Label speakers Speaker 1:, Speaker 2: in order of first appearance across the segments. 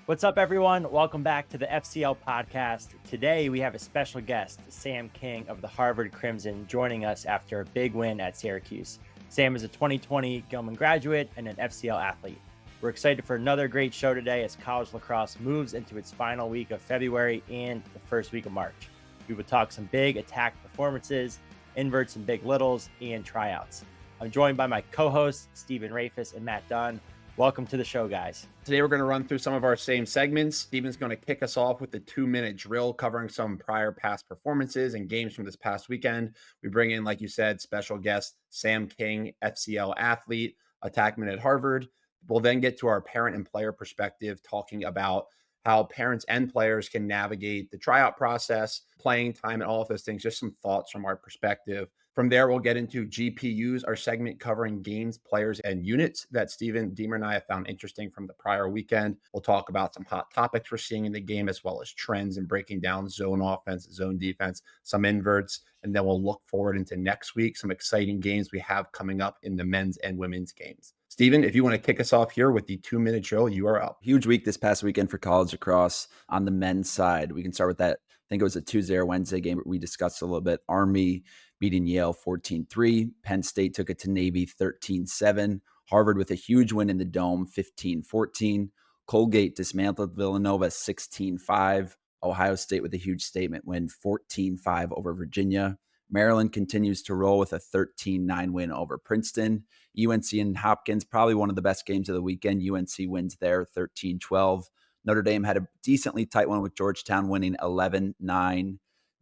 Speaker 1: What's up, everyone? Welcome back to the FCL podcast. Today, we have a special guest, Sam King of the Harvard Crimson, joining us after a big win at Syracuse. Sam is a 2020 Gilman graduate and an FCL athlete. We're excited for another great show today as college lacrosse moves into its final week of February and the first week of March. We will talk some big attack performances, inverts and big littles, and tryouts. I'm joined by my co-hosts, Stephen Rehfuss and Matt Dunn. Welcome to the show, guys.
Speaker 2: Today, we're going to run through some of our same segments. Stephen's going to kick us off with the 2-minute drill covering some prior past performances and games from this past weekend. We bring in, like you said, special guest Sam King, FCL athlete, attackman at Harvard. We'll then get to our parent and player perspective, talking about how parents and players can navigate the tryout process, playing time, and all of those things, just some thoughts from our perspective. From there, we'll get into GPUs, our segment covering games, players, and units that Stephen, Deemer, and I have found interesting from the prior weekend. We'll talk about some hot topics we're seeing in the game, as well as trends and breaking down zone offense, zone defense, some inverts, and then we'll look forward into next week, some exciting games we have coming up in the men's and women's games. Stephen, if you want to kick us off here with the 2-minute drill, you are up.
Speaker 3: Huge week this past weekend for college lacrosse on the men's side. We can start with that. I think it was a Tuesday or Wednesday game we discussed a little bit. Army beating Yale 14-3. Penn State took it to Navy 13-7. Harvard with a huge win in the Dome 15-14. Colgate dismantled Villanova 16-5. Ohio State with a huge statement win 14-5 over Virginia. Maryland continues to roll with a 13-9 win over Princeton. UNC and Hopkins, probably one of the best games of the weekend. UNC wins there 13-12. Notre Dame had a decently tight one with Georgetown winning 11-9.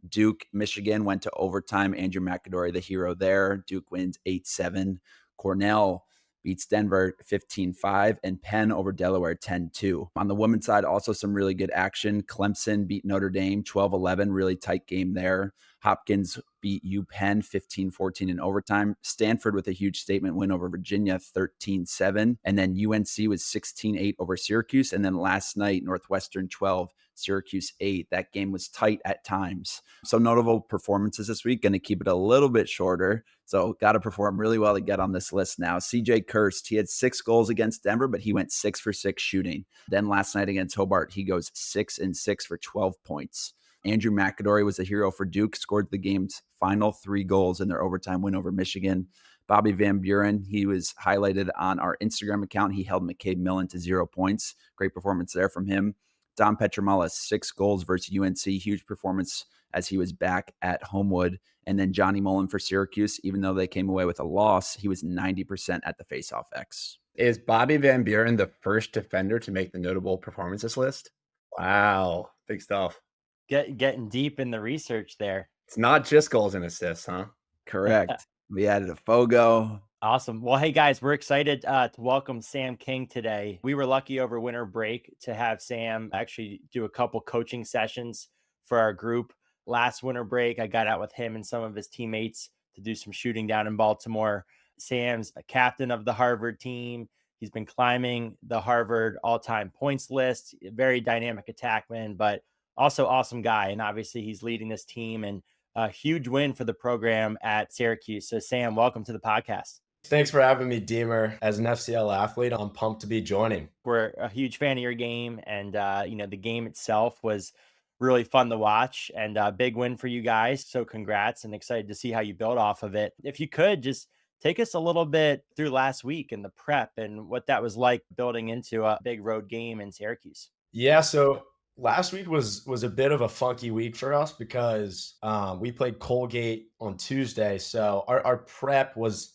Speaker 3: Duke, Michigan went to overtime. Andrew McAdory, the hero there. Duke wins 8-7. Cornell beats Denver 15-5, and Penn over Delaware 10-2. On the women's side, also some really good action. Clemson beat Notre Dame 12-11, really tight game there. Hopkins beat UPenn 15-14 in overtime. Stanford with a huge statement win over Virginia 13-7. And then UNC was 16-8 over Syracuse. And then last night, Northwestern 12, Syracuse 8. That game was tight at times. So notable performances this week. Going to keep it a little bit shorter. So got to perform really well to get on this list now. CJ Kirst, he had 6 goals against Denver, but he went 6 for 6 shooting. Then last night against Hobart, he goes 6-6 for 12 points. Andrew McAdory was a hero for Duke, scored the game's final 3 goals in their overtime win over Michigan. Bobby Van Buren, he was highlighted on our Instagram account. He held McCabe Millen to 0 points. Great performance there from him. Dom Petramala, 6 goals versus UNC. Huge performance as he was back at Homewood. And then Johnny Mullen for Syracuse, even though they came away with a loss, he was 90% at the faceoff X.
Speaker 2: Is Bobby Van Buren the first defender to make the notable performances list? Wow, big stuff.
Speaker 1: Getting deep in the research there.
Speaker 2: It's not just goals and assists, huh?
Speaker 3: Correct. We added a Fogo.
Speaker 1: Awesome. Well, hey, guys, we're excited to welcome Sam King today. We were lucky over winter break to have Sam actually do a couple coaching sessions for our group. Last winter break, I got out with him and some of his teammates to do some shooting down in Baltimore. Sam's a captain of the Harvard team. He's been climbing the Harvard all-time points list, very dynamic attackman, but also awesome guy. And obviously he's leading this team, and a huge win for the program at Syracuse. So Sam, welcome to the podcast.
Speaker 4: Thanks for having me, Deemer. As an FCL athlete, I'm pumped to be joining.
Speaker 1: We're a huge fan of your game, and the game itself was really fun to watch, and a big win for you guys. So congrats, and excited to see how you build off of it. If you could just take us a little bit through last week and the prep and what that was like building into a big road game in Syracuse.
Speaker 4: Yeah, so last week was a bit of a funky week for us because we played Colgate on Tuesday. So our prep was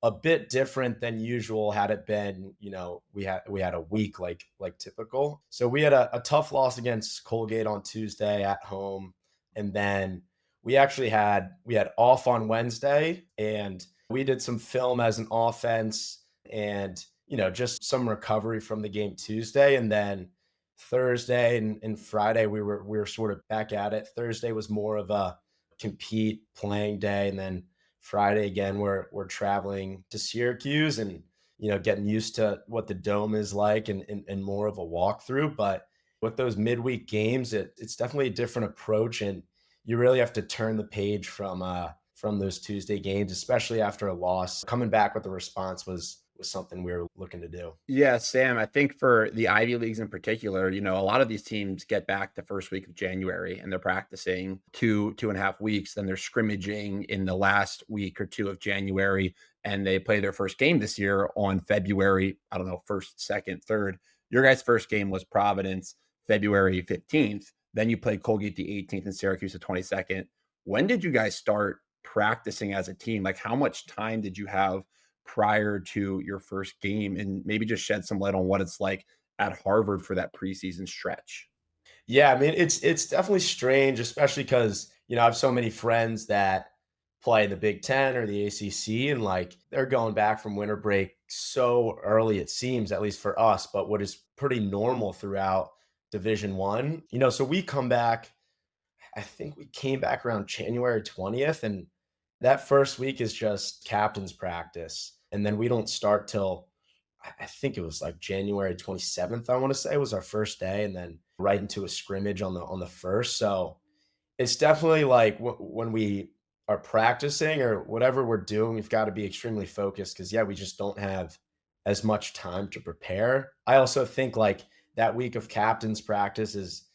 Speaker 4: a bit different than usual. Had it been, we had a week like typical. So we had a tough loss against Colgate on Tuesday at home, and then we had off on Wednesday, and we did some film as an offense, and just some recovery from the game Tuesday, and then Thursday and Friday we were sort of back at it. Thursday was more of a compete playing day, and then Friday again we're traveling to Syracuse and getting used to what the Dome is like and more of a walkthrough. But with those midweek games, it's definitely a different approach, and you really have to turn the page from those Tuesday games, especially after a loss. Coming back with the response was was something we were looking to do.
Speaker 2: Yeah, Sam, I think for the Ivy Leagues in particular, a lot of these teams get back the first week of January and they're practicing 2.5 weeks. Then they're scrimmaging in the last week or two of January. And they play their first game this year on February, I don't know, 1st, 2nd, 3rd. Your guys' first game was Providence, February 15th. Then you played Colgate the 18th and Syracuse the 22nd. When did you guys start practicing as a team? Like, how much time did you have prior to your first game, and maybe just shed some light on what it's like at Harvard for that preseason stretch?
Speaker 4: Yeah, I mean, it's definitely strange, especially because I have so many friends that play in the Big Ten or the ACC, and like they're going back from winter break so early, it seems, at least for us, but what is pretty normal throughout Division One. So we come back. I think we came back around January 20th, and that first week is just captain's practice, and then we don't start till I think it was like January 27th, I want to say was our first day, and then right into a scrimmage on the first. So it's definitely like when we are practicing or whatever we're doing, we've got to be extremely focused because yeah, we just don't have as much time to prepare. I also think like that week of captain's practice is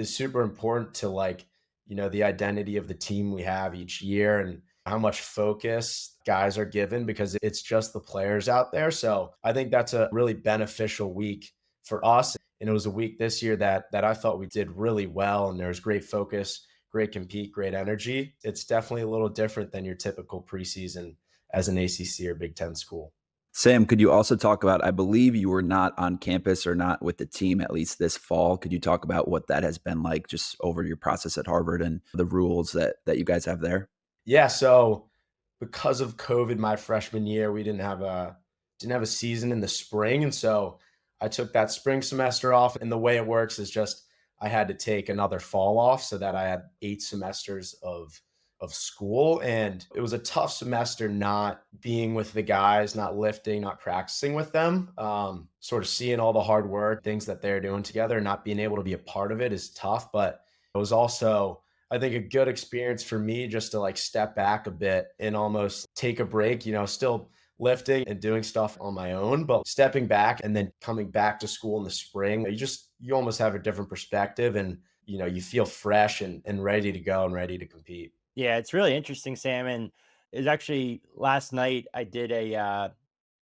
Speaker 4: super important to like, the identity of the team we have each year and how much focus guys are given because it's just the players out there. So I think that's a really beneficial week for us. And it was a week this year that I thought we did really well. And there was great focus, great compete, great energy. It's definitely a little different than your typical preseason as an ACC or Big Ten school.
Speaker 3: Sam, could you also talk about, I believe you were not on campus or not with the team at least this fall. Could you talk about what that has been like just over your process at Harvard and the rules that you guys have there?
Speaker 4: Yeah, so because of COVID my freshman year, we didn't have a season in the spring, and so I took that spring semester off, and the way it works is just I had to take another fall off so that I had 8 semesters of school, and it was a tough semester not being with the guys, not lifting, not practicing with them. Sort of seeing all the hard work, things that they're doing together, not being able to be a part of it is tough, but it was also I think a good experience for me just to like step back a bit and almost take a break, still lifting and doing stuff on my own, but stepping back and then coming back to school in the spring, you almost have a different perspective and you feel fresh and ready to go and ready to compete.
Speaker 1: Yeah, it's really interesting, Sam. And it's actually last night I did a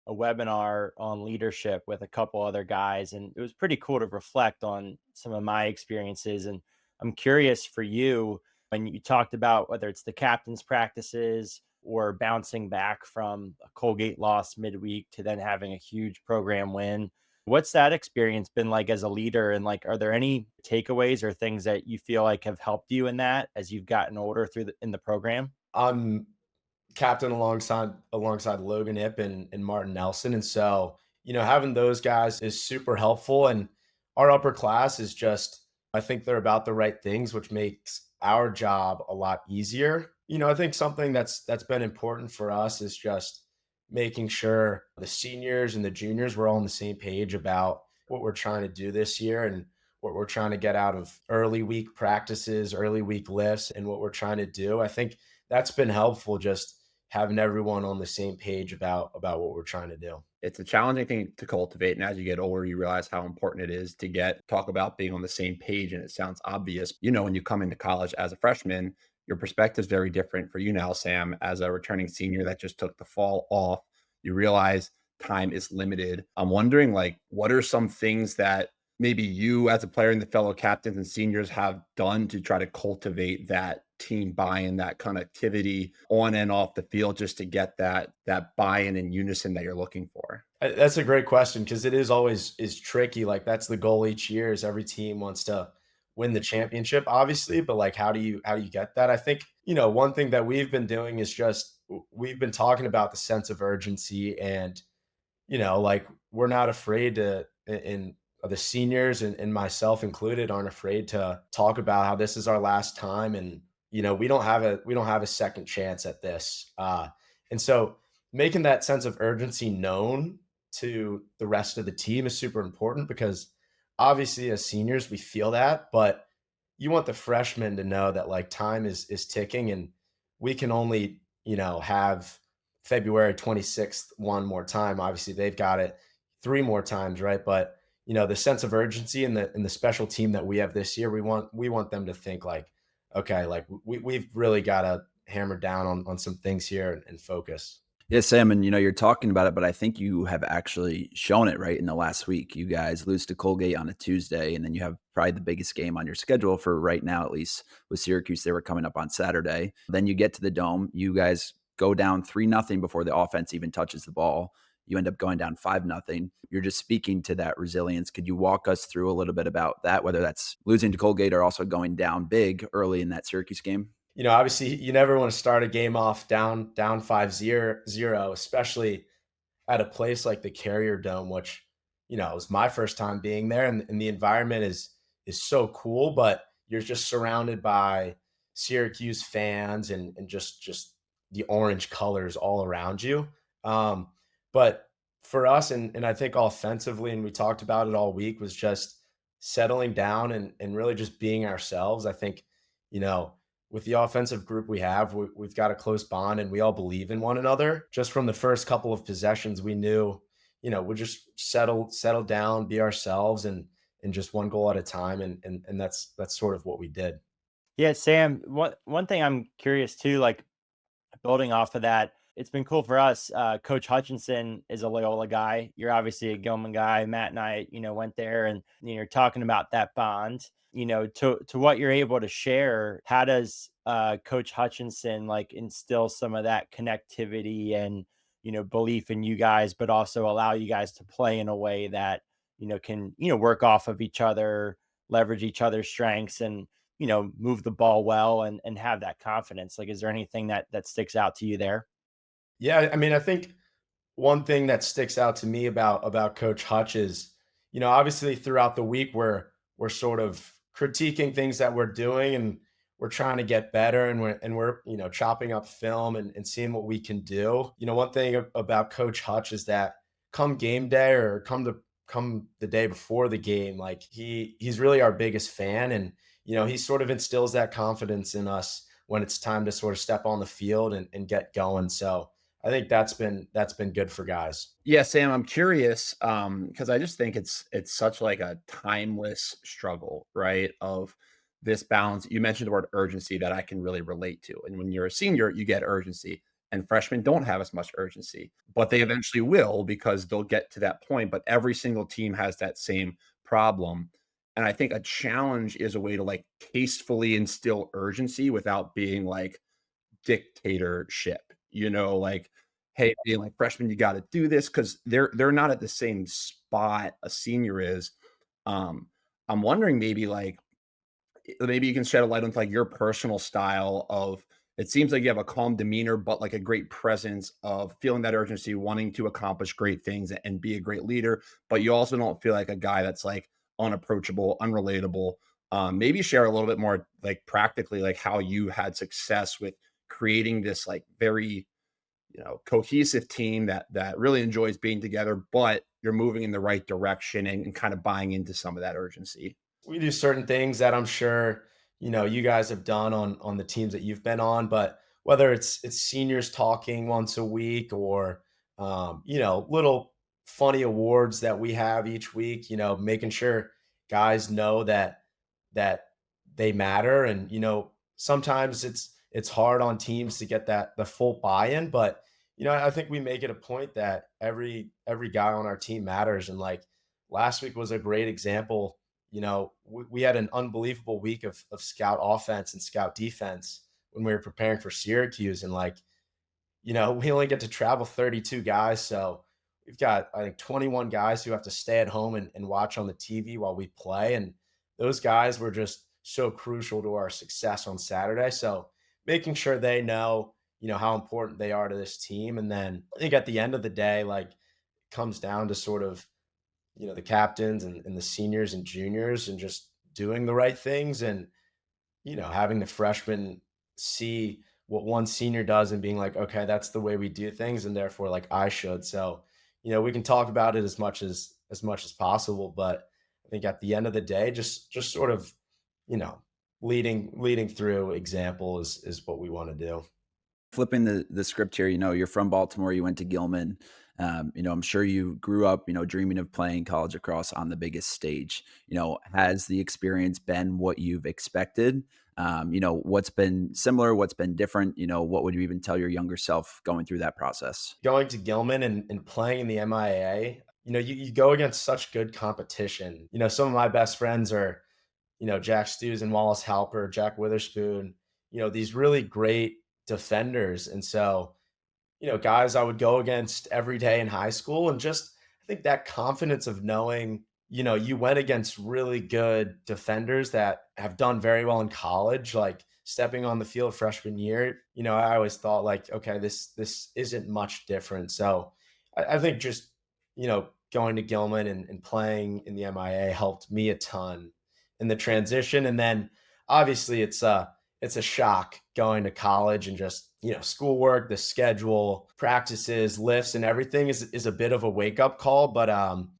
Speaker 1: webinar on leadership with a couple other guys, and it was pretty cool to reflect on some of my experiences. And I'm curious for you when you talked about whether it's the captain's practices or bouncing back from a Colgate loss midweek to then having a huge program win. What's that experience been like as a leader? And like, are there any takeaways or things that you feel like have helped you in that as you've gotten older in the program?
Speaker 4: I'm captain alongside Logan Ip and Martin Nelson. And so, having those guys is super helpful. And our upper class is just, I think they're about the right things, which makes our job a lot easier. I think something that's been important for us is just making sure the seniors and the juniors we're all on the same page about what we're trying to do this year and what we're trying to get out of early week practices, early week lifts, and what we're trying to do. I think that's been helpful just having everyone on the same page about what we're trying to do.
Speaker 2: It's a challenging thing to cultivate. And as you get older, you realize how important it is to talk about being on the same page. And it sounds obvious, when you come into college as a freshman, your perspective is very different for you now, Sam, as a returning senior that just took the fall off. You realize time is limited. I'm wondering, like, what are some things that maybe you as a player and the fellow captains and seniors have done to try to cultivate that team buy-in, that connectivity on and off the field, just to get that buy-in and unison that you're looking for?
Speaker 4: That's a great question because it is tricky. Like that's the goal each year is every team wants to win the championship, obviously, but like how do you get that? I think, one thing that we've been doing is just we've been talking about the sense of urgency and like we're not afraid to in the seniors and myself included aren't afraid to talk about how this is our last time and we don't have a second chance at this. And so making that sense of urgency known to the rest of the team is super important because obviously as seniors we feel that, but you want the freshmen to know that like time is ticking and we can only have February 26th one more time. Obviously, they've got it 3 more times, right? But the sense of urgency and the special team that we have this year, we want them to think like, okay, like we've really got to hammer down on some things here and focus.
Speaker 3: Yeah, Sam, and you're talking about it, but I think you have actually shown it right in the last week. You guys lose to Colgate on a Tuesday, and then you have probably the biggest game on your schedule for right now, at least with Syracuse. They were coming up on Saturday. Then you get to the Dome. You guys go down 3-0 before the offense even touches the ball. You end up going down 5-0. You're just speaking to that resilience. Could you walk us through a little bit about that, whether that's losing to Colgate or also going down big early in that Syracuse game?
Speaker 4: Obviously you never want to start a game off down 5-0, especially at a place like the Carrier Dome, which, it was my first time being there, and the environment is so cool, but you're just surrounded by Syracuse fans and just the orange colors all around you. But for us, and I think offensively, and we talked about it all week, was just settling down and really just being ourselves. I think, you know, with the offensive group we have, we've got a close bond and we all believe in one another. Just from the first couple of possessions, we knew, we'll just settle down, be ourselves, and just one goal at a time. And that's sort of what we did.
Speaker 1: Yeah, Sam, one thing I'm curious too, like building off of that, it's been cool for us. Coach Hutchinson is a Loyola guy. You're obviously a Gilman guy. Matt and I, went there, and you're talking about that bond. To what you're able to share, how does Coach Hutchinson like instill some of that connectivity and belief in you guys, but also allow you guys to play in a way that can work off of each other, leverage each other's strengths, and move the ball well and have that confidence. Like, is there anything that sticks out to you there?
Speaker 4: Yeah, I mean, I think one thing that sticks out to me about Coach Hutch is, obviously throughout the week we're sort of critiquing things that we're doing, and we're trying to get better, and we're chopping up film and seeing what we can do. One thing about Coach Hutch is that come game day or come the day before the game, like he's really our biggest fan, and he sort of instills that confidence in us when it's time to sort of step on the field and get going. So I think that's been good for guys.
Speaker 2: Yeah, Sam, I'm curious because I just think it's such like a timeless struggle, right? Of this balance. You mentioned the word urgency that I can really relate to. And when you're a senior, you get urgency. And freshmen don't have as much urgency, but they eventually will because they'll get to that point. But every single team has that same problem. And I think a challenge is a way to like tastefully instill urgency without being like dictatorship, like, hey, being like freshman, you got to do this because they're not at the same spot a senior is. I'm wondering maybe you can shed a light on like your personal style of it seems like you have a calm demeanor, but like a great presence of feeling that urgency, wanting to accomplish great things and be a great leader. But you also don't feel like a guy that's like unapproachable, unrelatable. Maybe share a little bit more like practically like how you had success with creating this like very cohesive team that really enjoys being together, but you're moving in the right direction and kind of buying into some of that urgency.
Speaker 4: We do certain things that I'm sure you guys have done on the teams that you've been on, but whether it's seniors talking once a week or little funny awards that we have each week, making sure guys know that they matter. And sometimes it's hard on teams to get the full buy-in, but I think we make it a point that every guy on our team matters. And like last week was a great example. We had an unbelievable week of scout offense and scout defense when we were preparing for Syracuse. And like, we only get to travel 32 guys. So we've got, I think, 21 guys who have to stay at home and watch on the TV while we play. And those guys were just so crucial to our success on Saturday. So making sure they know, how important they are to this team. And then I think at the end of the day, like it comes down to sort of, the captains and the seniors and juniors and just doing the right things and, having the freshmen see what one senior does and being like, okay, that's the way we do things. And therefore like I should. So, we can talk about it as much as possible, but I think at the end of the day, just sort of, you know, leading through example is what we want to do.
Speaker 3: Flipping the script here, you're from Baltimore, you went to Gilman. I'm sure you grew up, dreaming of playing college lacrosse on the biggest stage. Has the experience been what you've expected? What's been similar? What's been different? What would you even tell your younger self going through that process?
Speaker 4: Going to Gilman and playing in the MIA, you go against such good competition. Some of my best friends are, Jack Stews and Wallace Halper, Jack Witherspoon, these really great defenders. And so, guys I would go against every day in high school. And just, I think that confidence of knowing, you went against really good defenders that have done very well in college, like stepping on the field freshman year, I always thought like, okay, this isn't much different. So I think just, going to Gilman and playing in the MIA helped me a ton in the transition. And then obviously it's a shock going to college and just, schoolwork, the schedule, practices, lifts, and everything is a bit of a wake up call. But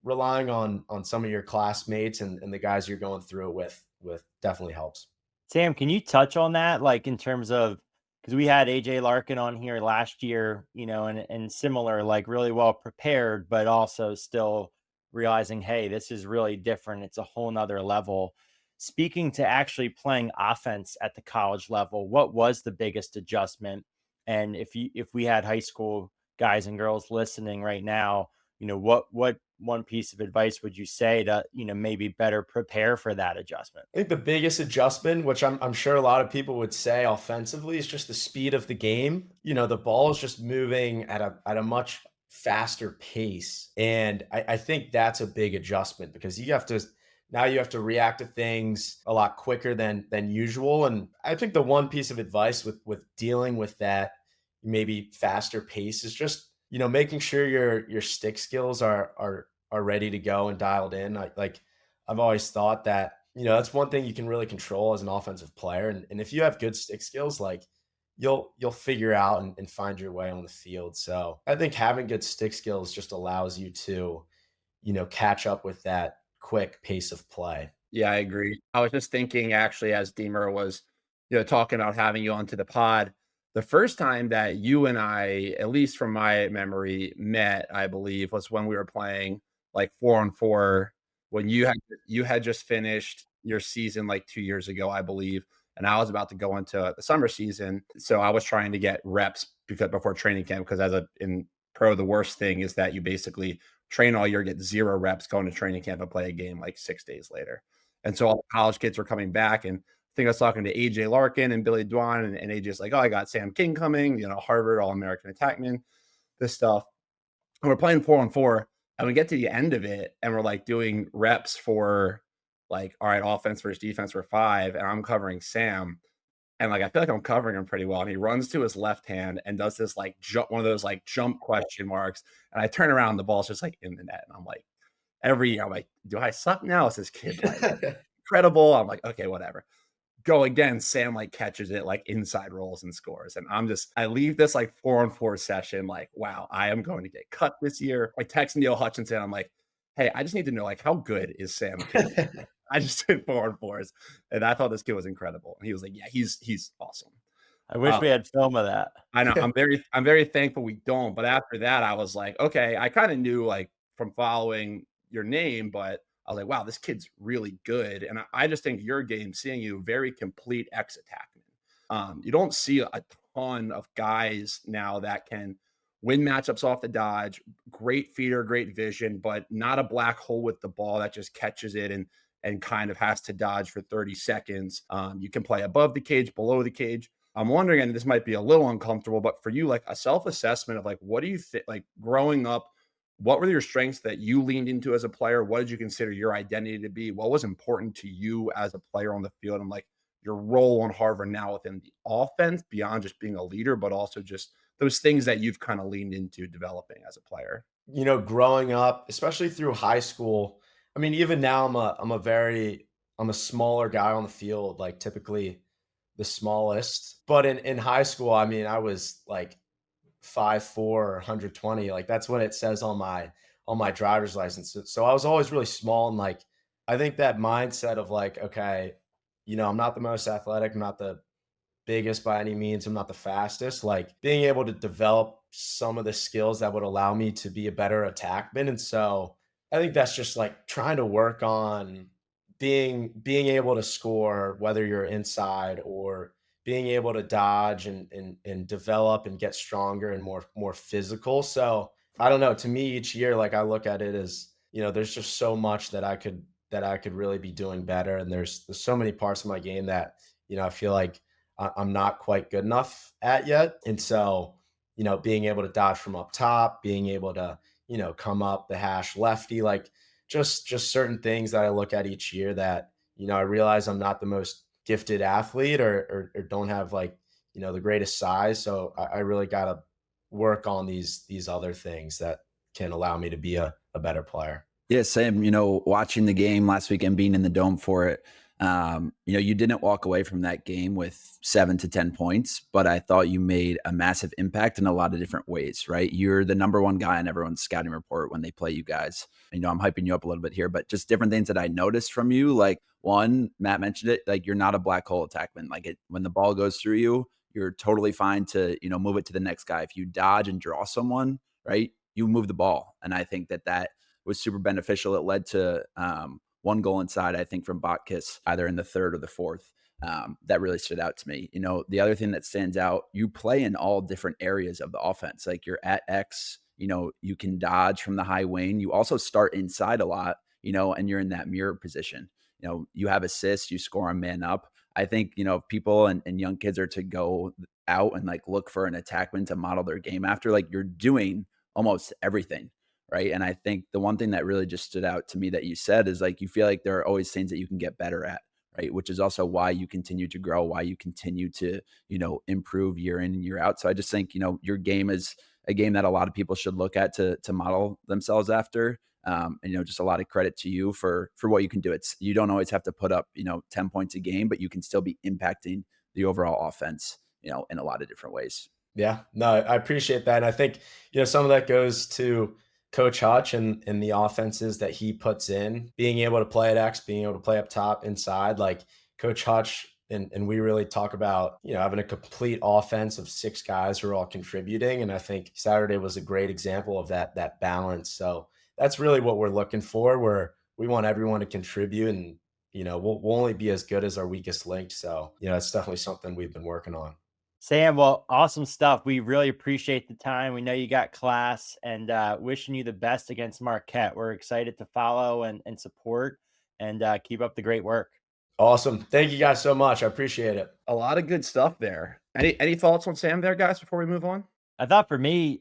Speaker 4: relying on some of your classmates and the guys you're going through it with definitely helps.
Speaker 1: Sam, can you touch on that? Like in terms of, because we had AJ Larkin on here last year, and similar, like really well prepared, but also still realizing, hey, this is really different. It's a whole nother level. Speaking to actually playing offense at the college level, what was the biggest adjustment? And if we had high school guys and girls listening right now, what one piece of advice would you say to, maybe better prepare for that adjustment?
Speaker 4: I think the biggest adjustment, which I'm sure a lot of people would say offensively, is just the speed of the game. The ball is just moving at a much faster pace. And I think that's a big adjustment because you have to react to things a lot quicker than usual. And I think the one piece of advice with dealing with that maybe faster pace is just, making sure your stick skills are ready to go and dialed in. I've always thought that, that's one thing you can really control as an offensive player. And if you have good stick skills, like you'll figure out and find your way on the field. So I think having good stick skills just allows you to, catch up with that quick pace of play.
Speaker 2: Yeah, I agree. I was just thinking actually as Deemer was, talking about having you onto the pod, the first time that you and I, at least from my memory, met, I believe, was when we were playing like 4-on-4 when you had just finished your season like 2 years ago, I believe, and I was about to go into the summer season. So I was trying to get reps because before training camp, because in pro, the worst thing is that you basically train all year, get 0 reps, go into training camp and play a game like 6 days later. And so all the college kids were coming back, and I think I was talking to AJ Larkin and Billy Dwan, and AJ's like, "Oh, I got Sam King coming, Harvard All-American attackman, this stuff." And we're playing 4-on-4, and we get to the end of it, and we're like doing reps for like, all right, offense versus defense for 5, and I'm covering Sam. And like I feel like I'm covering him pretty well. And he runs to his left hand and does this like jump, one of those like jump question marks. And I turn around, the ball's just like in the net. And I'm like, every year, I'm like, do I suck now? Is this kid like incredible? I'm like, okay, whatever. Go again. Sam like catches it, like inside rolls and scores. And I leave this like 4-on-4 session, like, wow, I am going to get cut this year. I text Neil Hutchinson. I'm like, hey, I just need to know like how good is Sam King? I just did 4-on-4s, and I thought this kid was incredible. And he was like, yeah, he's awesome.
Speaker 1: I wish we had film of that.
Speaker 2: I know. I'm very thankful we don't. But after that, I was like, okay, I kind of knew like from following your name, but I was like, wow, this kid's really good. And I just think your game, seeing you very complete ex-attackman. You don't see a ton of guys now that can win matchups off the dodge, great feeder, great vision, but not a black hole with the ball that just catches it and kind of has to dodge for 30 seconds. You can play above the cage, below the cage. I'm wondering, and this might be a little uncomfortable, but for you, like a self-assessment of like, what do you think, like growing up, what were your strengths that you leaned into as a player? What did you consider your identity to be? What was important to you as a player on the field? And like your role on Harvard now within the offense, beyond just being a leader, but also just those things that you've kind of leaned into developing as a player.
Speaker 4: Growing up, especially through high school, I mean, even now I'm a smaller guy on the field, like typically the smallest. But in high school, I mean, I was like 5'4" or 120. Like that's what it says on my driver's license. So I was always really small. And like I think that mindset of like, okay, I'm not the most athletic, I'm not the biggest by any means. I'm not the fastest. Like being able to develop some of the skills that would allow me to be a better attackman. And so I think that's just like trying to work on being able to score, whether you're inside or being able to dodge and develop and get stronger and more physical. So I don't know. To me, each year, like I look at it as, there's just so much that I could really be doing better. And there's so many parts of my game that, I feel like I'm not quite good enough at yet. And so, being able to dodge from up top, being able to, come up the hash lefty, like just certain things that I look at each year that, I realize I'm not the most gifted athlete or don't have like, the greatest size. So I really got to work on these other things that can allow me to be a better player.
Speaker 3: Yeah, same. Watching the game last weekend, being in the dome for it, you didn't walk away from that game with 7 to 10 points, but I thought you made a massive impact in a lot of different ways, right? You're the number one guy on everyone's scouting report when they play you guys. I'm hyping you up a little bit here, but just different things that I noticed from you. Like one, Matt mentioned it, like you're not a black hole attackman. Like when the ball goes through you, you're totally fine to, move it to the next guy. If you dodge and draw someone, right, you move the ball. And I think that was super beneficial. It led to one goal inside, I think, from Botkiss, either in the third or the fourth. That really stood out to me. The other thing that stands out, you play in all different areas of the offense. Like you're at X, you can dodge from the high wing. You also start inside a lot, and you're in that mirror position. You have assists, you score on man up. I think, if people and young kids are to go out and like look for an attackman to model their game after, like you're doing almost everything. Right. And I think the one thing that really just stood out to me that you said is like, you feel like there are always things that you can get better at. Right. Which is also why you continue to grow, why you continue to, improve year in and year out. So I just think, your game is a game that a lot of people should look at to model themselves after. And, just a lot of credit to you for what you can do. You don't always have to put up, 10 points a game, but you can still be impacting the overall offense, in a lot of different ways.
Speaker 4: Yeah, no, I appreciate that. And I think, some of that goes to Coach Hutch and the offenses that he puts in, being able to play at X, being able to play up top, inside. Like Coach Hutch and we really talk about, having a complete offense of 6 guys who are all contributing. And I think Saturday was a great example of that balance. So that's really what we're looking for, where we want everyone to contribute, and we'll only be as good as our weakest link. So it's definitely something we've been working on.
Speaker 1: Sam, well, awesome stuff. We really appreciate the time. We know you got class, and wishing you the best against Marquette. We're excited to follow and support, and keep up the great work.
Speaker 4: Awesome. Thank you guys so much. I appreciate it.
Speaker 2: A lot of good stuff there. Any thoughts on Sam there, guys, before we move on?
Speaker 1: I thought for me,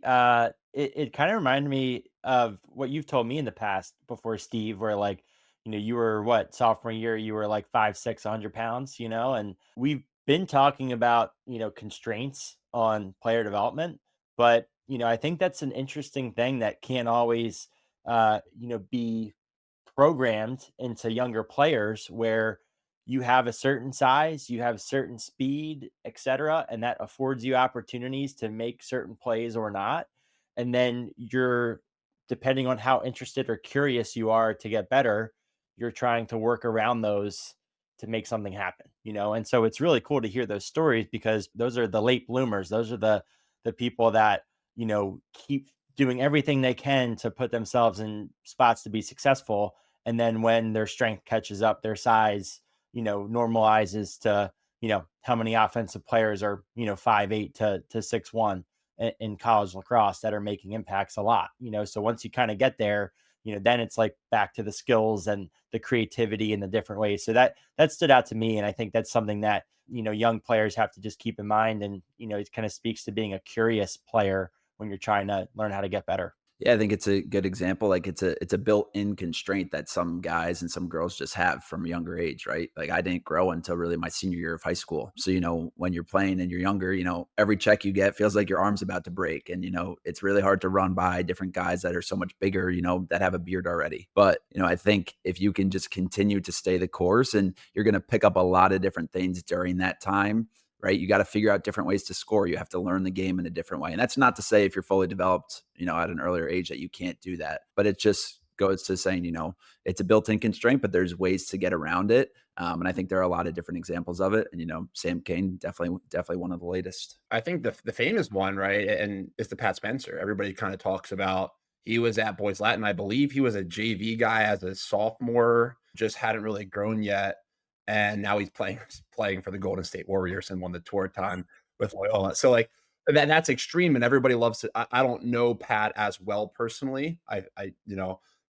Speaker 1: it kind of reminded me of what you've told me in the past before, Steve, where like, you were sophomore year, you were like 5'6", 100 pounds, and we've been talking about, constraints on player development, but, I think that's an interesting thing that can't always, be programmed into younger players, where you have a certain size, you have certain speed, etc., and that affords you opportunities to make certain plays or not. And then you're, depending on how interested or curious you are to get better, you're trying to work around those to make something happen, And so it's really cool to hear those stories, because those are the late bloomers. Those are the people that, keep doing everything they can to put themselves in spots to be successful. And then when their strength catches up, their size, normalizes to, how many offensive players are, 5'8" to 6'1" in college lacrosse that are making impacts a lot, So once you kind of get there, then it's like back to the skills and the creativity in the different ways. So that stood out to me. And I think that's something that, young players have to just keep in mind. And, it kind of speaks to being a curious player when you're trying to learn how to get better.
Speaker 3: Yeah, I think it's a good example. Like it's a built-in constraint that some guys and some girls just have from a younger age, right? Like I didn't grow until really my senior year of high school. So, when you're playing and you're younger, every check you get feels like your arm's about to break. And, it's really hard to run by different guys that are so much bigger, that have a beard already. But, I think if you can just continue to stay the course, and you're going to pick up a lot of different things during that time, right? You got to figure out different ways to score. You have to learn the game in a different way. And that's not to say if you're fully developed, at an earlier age that you can't do that. But it just goes to saying, it's a built-in constraint, but there's ways to get around it. And I think there are a lot of different examples of it. And, Sam King, definitely one of the latest.
Speaker 2: I think the famous one, right, and it's the Pat Spencer. Everybody kind of talks about he was at Boys Latin. I believe he was a JV guy as a sophomore, just hadn't really grown yet. And now he's playing for the Golden State Warriors and won the tour time with Loyola. So like that's extreme, and everybody loves it. I don't know Pat as well personally.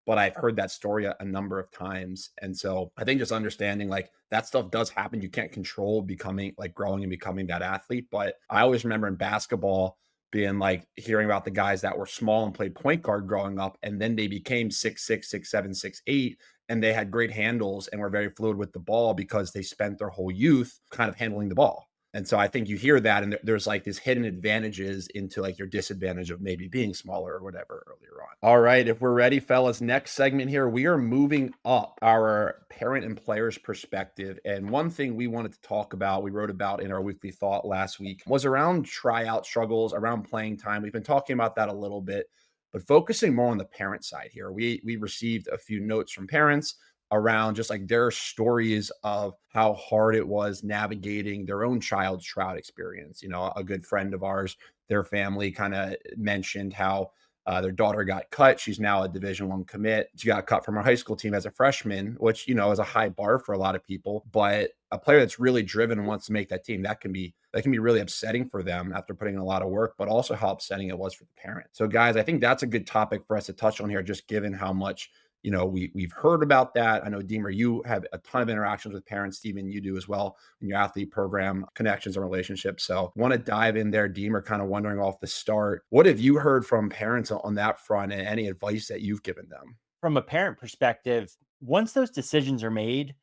Speaker 2: But I've heard that story a number of times. And so I think just understanding like that stuff does happen. You can't control becoming like growing and becoming that athlete. But I always remember in basketball being like hearing about the guys that were small and played point guard growing up, and then they became 6'6", 6'7", 6'8", and they had great handles and were very fluid with the ball because they spent their whole youth kind of handling the ball. And so I think you hear that, and there's like these hidden advantages into like your disadvantage of maybe being smaller or whatever earlier on. All right, if we're ready, fellas, next segment here, we are moving up our parent and players perspective. And one thing we wanted to talk about, we wrote about in our weekly thought last week, was around tryout struggles, around playing time. We've been talking about that a little bit, but focusing more on the parent side here. We received a few notes from parents around just like their stories of how hard it was navigating their own child's tryout experience. A good friend of ours, their family kind of mentioned how their daughter got cut. She's now a Division I commit. She got cut from her high school team as a freshman, which, is a high bar for a lot of people, but a player that's really driven and wants to make that team, that can be really upsetting for them after putting in a lot of work, but also how upsetting it was for the parent. So guys, I think that's a good topic for us to touch on here, just given how much we've heard about that. I know, Deemer, you have a ton of interactions with parents. Stephen, you do as well in your athlete program, connections and relationships. So want to dive in there, Deemer, kind of wondering off the start, what have you heard from parents on that front, and any advice that you've given them?
Speaker 1: From a parent perspective, once those decisions are made,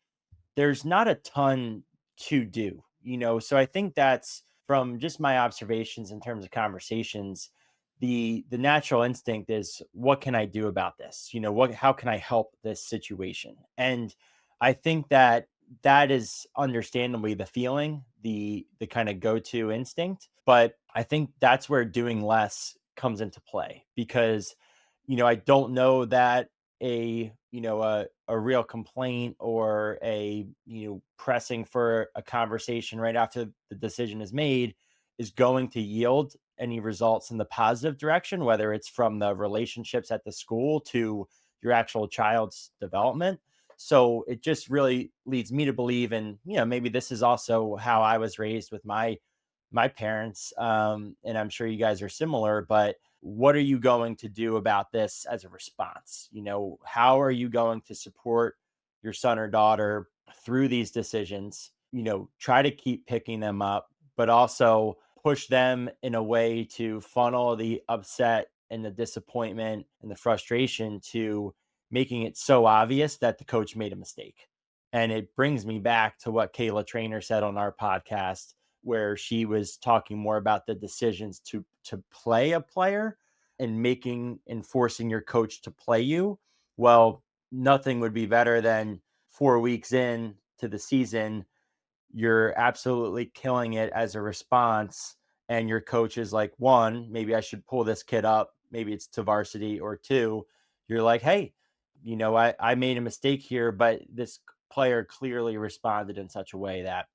Speaker 1: there's not a ton to do, so I think that's from just my observations in terms of conversations. The natural instinct is, what can I do about this? How can I help this situation? And I think that is understandably the feeling, the kind of go-to instinct. But I think that's where doing less comes into play, because, I don't know that a real complaint or a, pressing for a conversation right after the decision is made is going to yield any results in the positive direction, whether it's from the relationships at the school to your actual child's development. So it just really leads me to believe, and maybe this is also how I was raised with my parents, and I'm sure you guys are similar, but what are you going to do about this as a response? How are you going to support your son or daughter through these decisions? Try to keep picking them up, but also push them in a way to funnel the upset and the disappointment and the frustration to making it so obvious that the coach made a mistake. And it brings me back to what Kayla Trainer said on our podcast, where she was talking more about the decisions to play a player and forcing your coach to play you. Well, nothing would be better than 4 weeks in to the season, you're absolutely killing it as a response, and your coach is like, one, maybe I should pull this kid up, maybe it's to varsity, or two, you're like, hey, I made a mistake here, but this player clearly responded in such a way that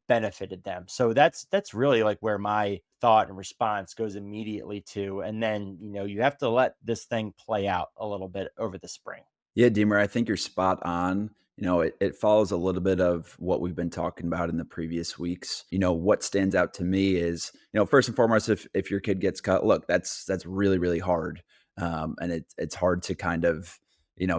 Speaker 1: benefited them. So that's really like where my thought and response goes immediately to. And then you have to let this thing play out a little bit over the spring.
Speaker 3: Yeah, Deemer, I think you're spot on. It follows a little bit of what we've been talking about in the previous weeks. What stands out to me is, first and foremost, if your kid gets cut, look, that's really, really hard. And it's hard to kind of,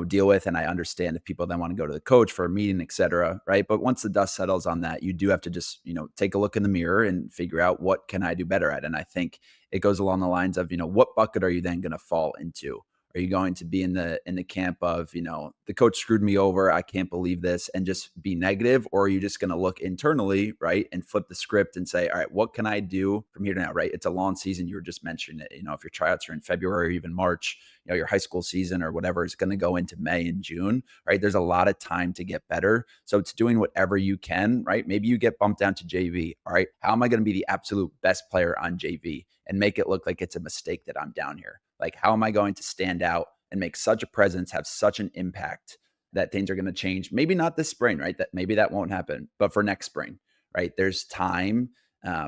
Speaker 3: deal with. And I understand if people then want to go to the coach for a meeting, et cetera. Right. But once the dust settles on that, you do have to just, take a look in the mirror and figure out, what can I do better at? And I think it goes along the lines of, what bucket are you then going to fall into? Are you going to be in the camp of, the coach screwed me over, I can't believe this, and just be negative? Or are you just going to look internally, right, and flip the script and say, all right, what can I do from here to now, right? It's a long season. You were just mentioning it. If your tryouts are in February or even March, your high school season or whatever is going to go into May and June, right? There's a lot of time to get better. So it's doing whatever you can, right? Maybe you get bumped down to JV. All right, how am I going to be the absolute best player on JV and make it look like it's a mistake that I'm down here? Like, how am I going to stand out and make such a presence, have such an impact that things are going to change. Maybe not this spring, right? That maybe that won't happen, but for next spring, right? There's time.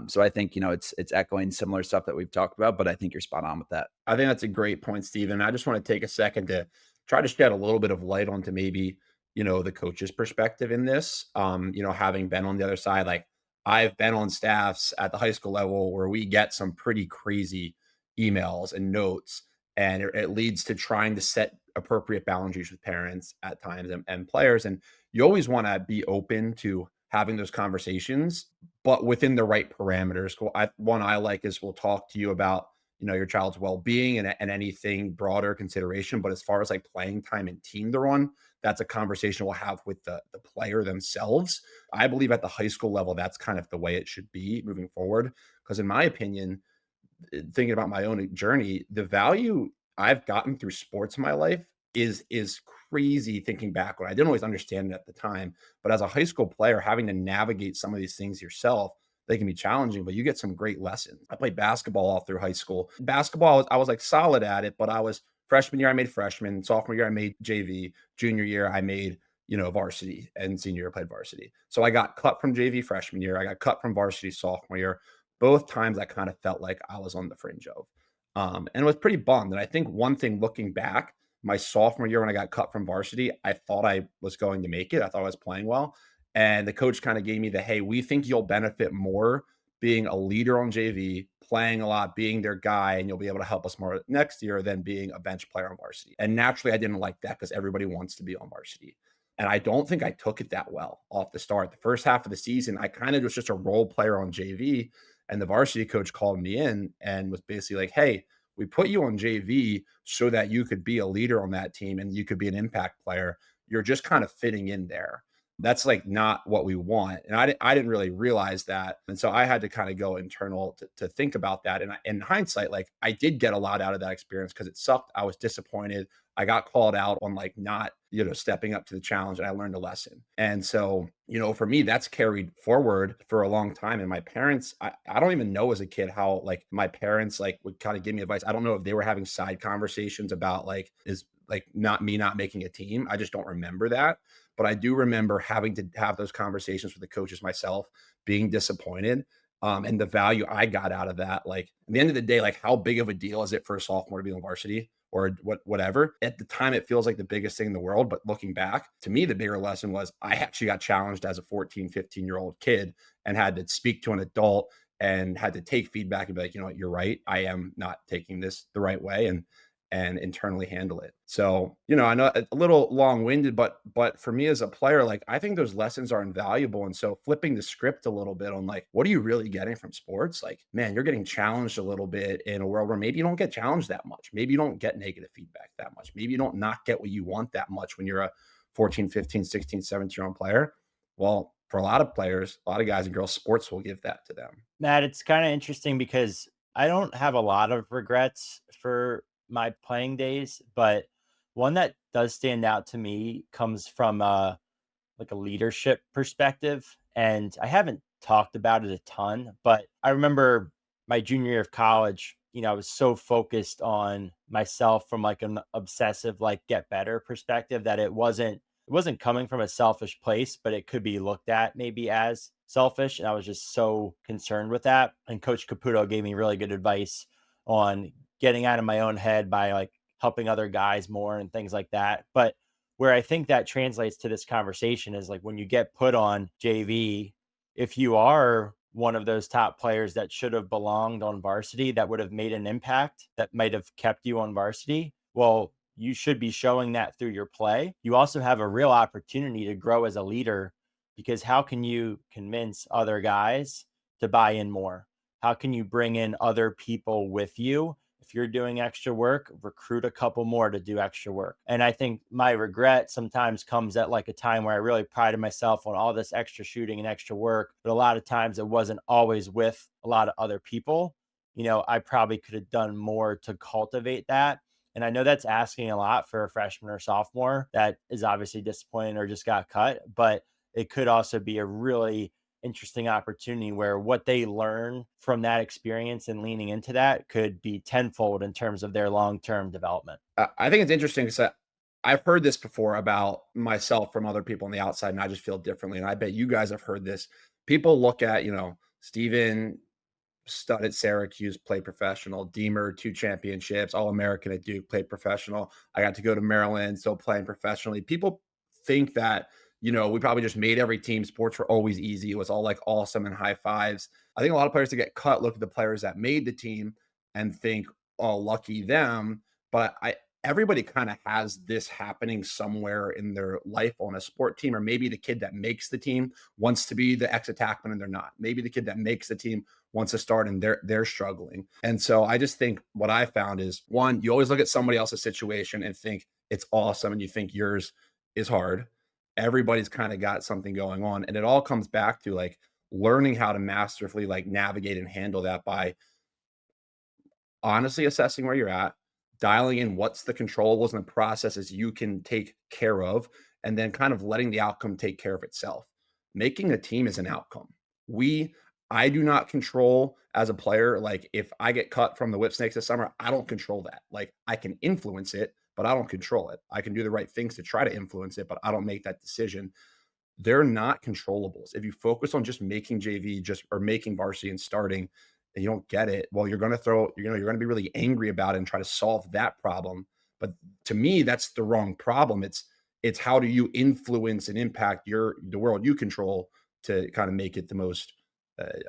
Speaker 3: So I think, it's echoing similar stuff that we've talked about, but I think you're spot on with that.
Speaker 2: I think that's a great point, Stephen. I just want to take a second to try to shed a little bit of light onto maybe, the coach's perspective in this. Having been on the other side, like I've been on staffs at the high school level where we get some pretty crazy emails and notes, and it leads to trying to set appropriate boundaries with parents at times and players. And you always want to be open to having those conversations, but within the right parameters. One I like is we'll talk to you about your child's well-being and anything broader consideration. But as far as like playing time and team they're on, that's a conversation we'll have with the player themselves. I believe at the high school level, that's kind of the way it should be moving forward. Because in my opinion, thinking about my own journey, the value I've gotten through sports in my life is crazy thinking back. When I didn't always understand it at the time, but as a high school player, having to navigate some of these things yourself, they can be challenging, but you get some great lessons. I played basketball all through high school. Basketball, I was like solid at it, but I was freshman year, I made freshman. Sophomore year, I made JV. Junior year, I made, varsity, and senior year I played varsity. So I got cut from JV freshman year. I got cut from varsity sophomore year. Both times I kind of felt like I was on the fringe of, and was pretty bummed. And I think one thing looking back, my sophomore year when I got cut from varsity, I thought I was going to make it. I thought I was playing well. And the coach kind of gave me hey, we think you'll benefit more being a leader on JV, playing a lot, being their guy, and you'll be able to help us more next year than being a bench player on varsity. And naturally, I didn't like that because everybody wants to be on varsity. And I don't think I took it that well off the start. The first half of the season, I kind of was just a role player on JV. And the varsity coach called me in and was basically like, hey, we put you on JV so that you could be a leader on that team and you could be an impact player. You're just kind of fitting in there. That's like not what we want. And I didn't really realize that. And so I had to kind of go internal to think about that. And in hindsight, like I did get a lot out of that experience because it sucked. I was disappointed. I got called out on like not, stepping up to the challenge, and I learned a lesson. And so, for me, that's carried forward for a long time. And my parents, I don't even know as a kid how like my parents like would kind of give me advice. I don't know if they were having side conversations about like, is like not making a team. I just don't remember that. But I do remember having to have those conversations with the coaches myself, being disappointed, and the value I got out of that. Like at the end of the day, like how big of a deal is it for a sophomore to be on varsity or whatever? At the time, it feels like the biggest thing in the world. But looking back, to me, the bigger lesson was I actually got challenged as a 14, 15-year-old kid and had to speak to an adult and had to take feedback and be like, you know what, you're right. I am not taking this the right way. And internally handle it. So, I know a little long-winded, but for me as a player, like I think those lessons are invaluable. And so flipping the script a little bit on like, what are you really getting from sports? Like, man, you're getting challenged a little bit in a world where maybe you don't get challenged that much. Maybe you don't get negative feedback that much. Maybe you don't not get what you want that much when you're a 14, 15, 16, 17-year-old player. Well, for a lot of players, a lot of guys and girls, sports will give that to them.
Speaker 1: Matt, it's kind of interesting because I don't have a lot of regrets for my playing days, but one that does stand out to me comes from like a leadership perspective. And I haven't talked about it a ton, but I remember my junior year of college, I was so focused on myself from like an obsessive, like get better perspective that it wasn't coming from a selfish place, but it could be looked at maybe as selfish. And I was just so concerned with that. And Coach Caputo gave me really good advice on getting out of my own head by like helping other guys more and things like that. But where I think that translates to this conversation is like when you get put on JV, if you are one of those top players that should have belonged on varsity, that would have made an impact, that might have kept you on varsity, well, you should be showing that through your play. You also have a real opportunity to grow as a leader, because how can you convince other guys to buy in more? How can you bring in other people with you? If you're doing extra work, recruit a couple more to do extra work. And I think my regret sometimes comes at like a time where I really prided myself on all this extra shooting and extra work, but a lot of times it wasn't always with a lot of other people. I probably could have done more to cultivate that. And I know that's asking a lot for a freshman or sophomore that is obviously disappointed or just got cut, but it could also be a really interesting opportunity where what they learn from that experience and leaning into that could be tenfold in terms of their long-term development.
Speaker 2: I think it's interesting because I've heard this before about myself from other people on the outside, and I just feel differently. And I bet you guys have heard this. People look at, Stephen stud at Syracuse, played professional. Deemer, 2 championships, All-American at Duke, played professional. I got to go to Maryland, still playing professionally. People think that, we probably just made every team. Sports were always easy. It was all like awesome and high fives. I think a lot of players that get cut look at the players that made the team and think, oh, lucky them. But everybody kind of has this happening somewhere in their life on a sport team, or maybe the kid that makes the team wants to be the ex-attackman and they're not. Maybe the kid that makes the team wants to start and they're struggling. And so I just think what I found is, one, you always look at somebody else's situation and think it's awesome, and you think yours is hard. Everybody's kind of got something going on, and it all comes back to like learning how to masterfully like navigate and handle that by honestly assessing where you're at, dialing in what's the controllables and the processes you can take care of, and then kind of letting the outcome take care of itself. Making a team is an outcome. I do not control as a player. Like if I get cut from the Whip Snakes this summer, I don't control that. Like I can influence it, but I don't control it. I can do the right things to try to influence it, but I don't make that decision. They're not controllables. If you focus on just making JV or making varsity and starting, and you don't get it, well, you're going to be really angry about it and try to solve that problem. But to me, that's the wrong problem. It's how do you influence and impact the world you control to kind of make it the most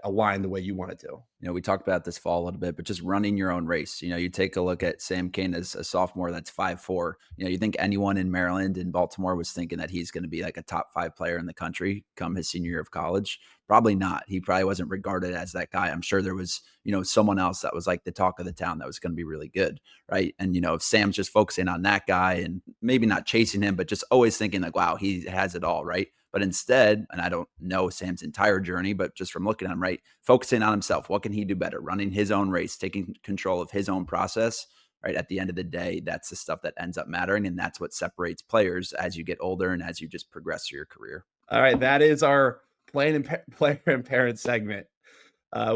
Speaker 2: aligned the way you want it to.
Speaker 3: We talked about this fall a little bit, but just running your own race. You take a look at Sam King as a sophomore that's 5'4". You think anyone in Maryland and Baltimore was thinking that he's going to be like a top 5 player in the country come his senior year of college? Probably not. He probably wasn't regarded as that guy. I'm sure there was, someone else that was like the talk of the town that was going to be really good, right? And, if Sam's just focusing on that guy and maybe not chasing him, but just always thinking like, wow, he has it all, right? But instead, and I don't know Sam's entire journey, but just from looking at him, right, focusing on himself, what can he do better? Running his own race, taking control of his own process, right? At the end of the day, that's the stuff that ends up mattering. And that's what separates players as you get older and as you just progress through your career.
Speaker 2: All right. That is our player and parent segment.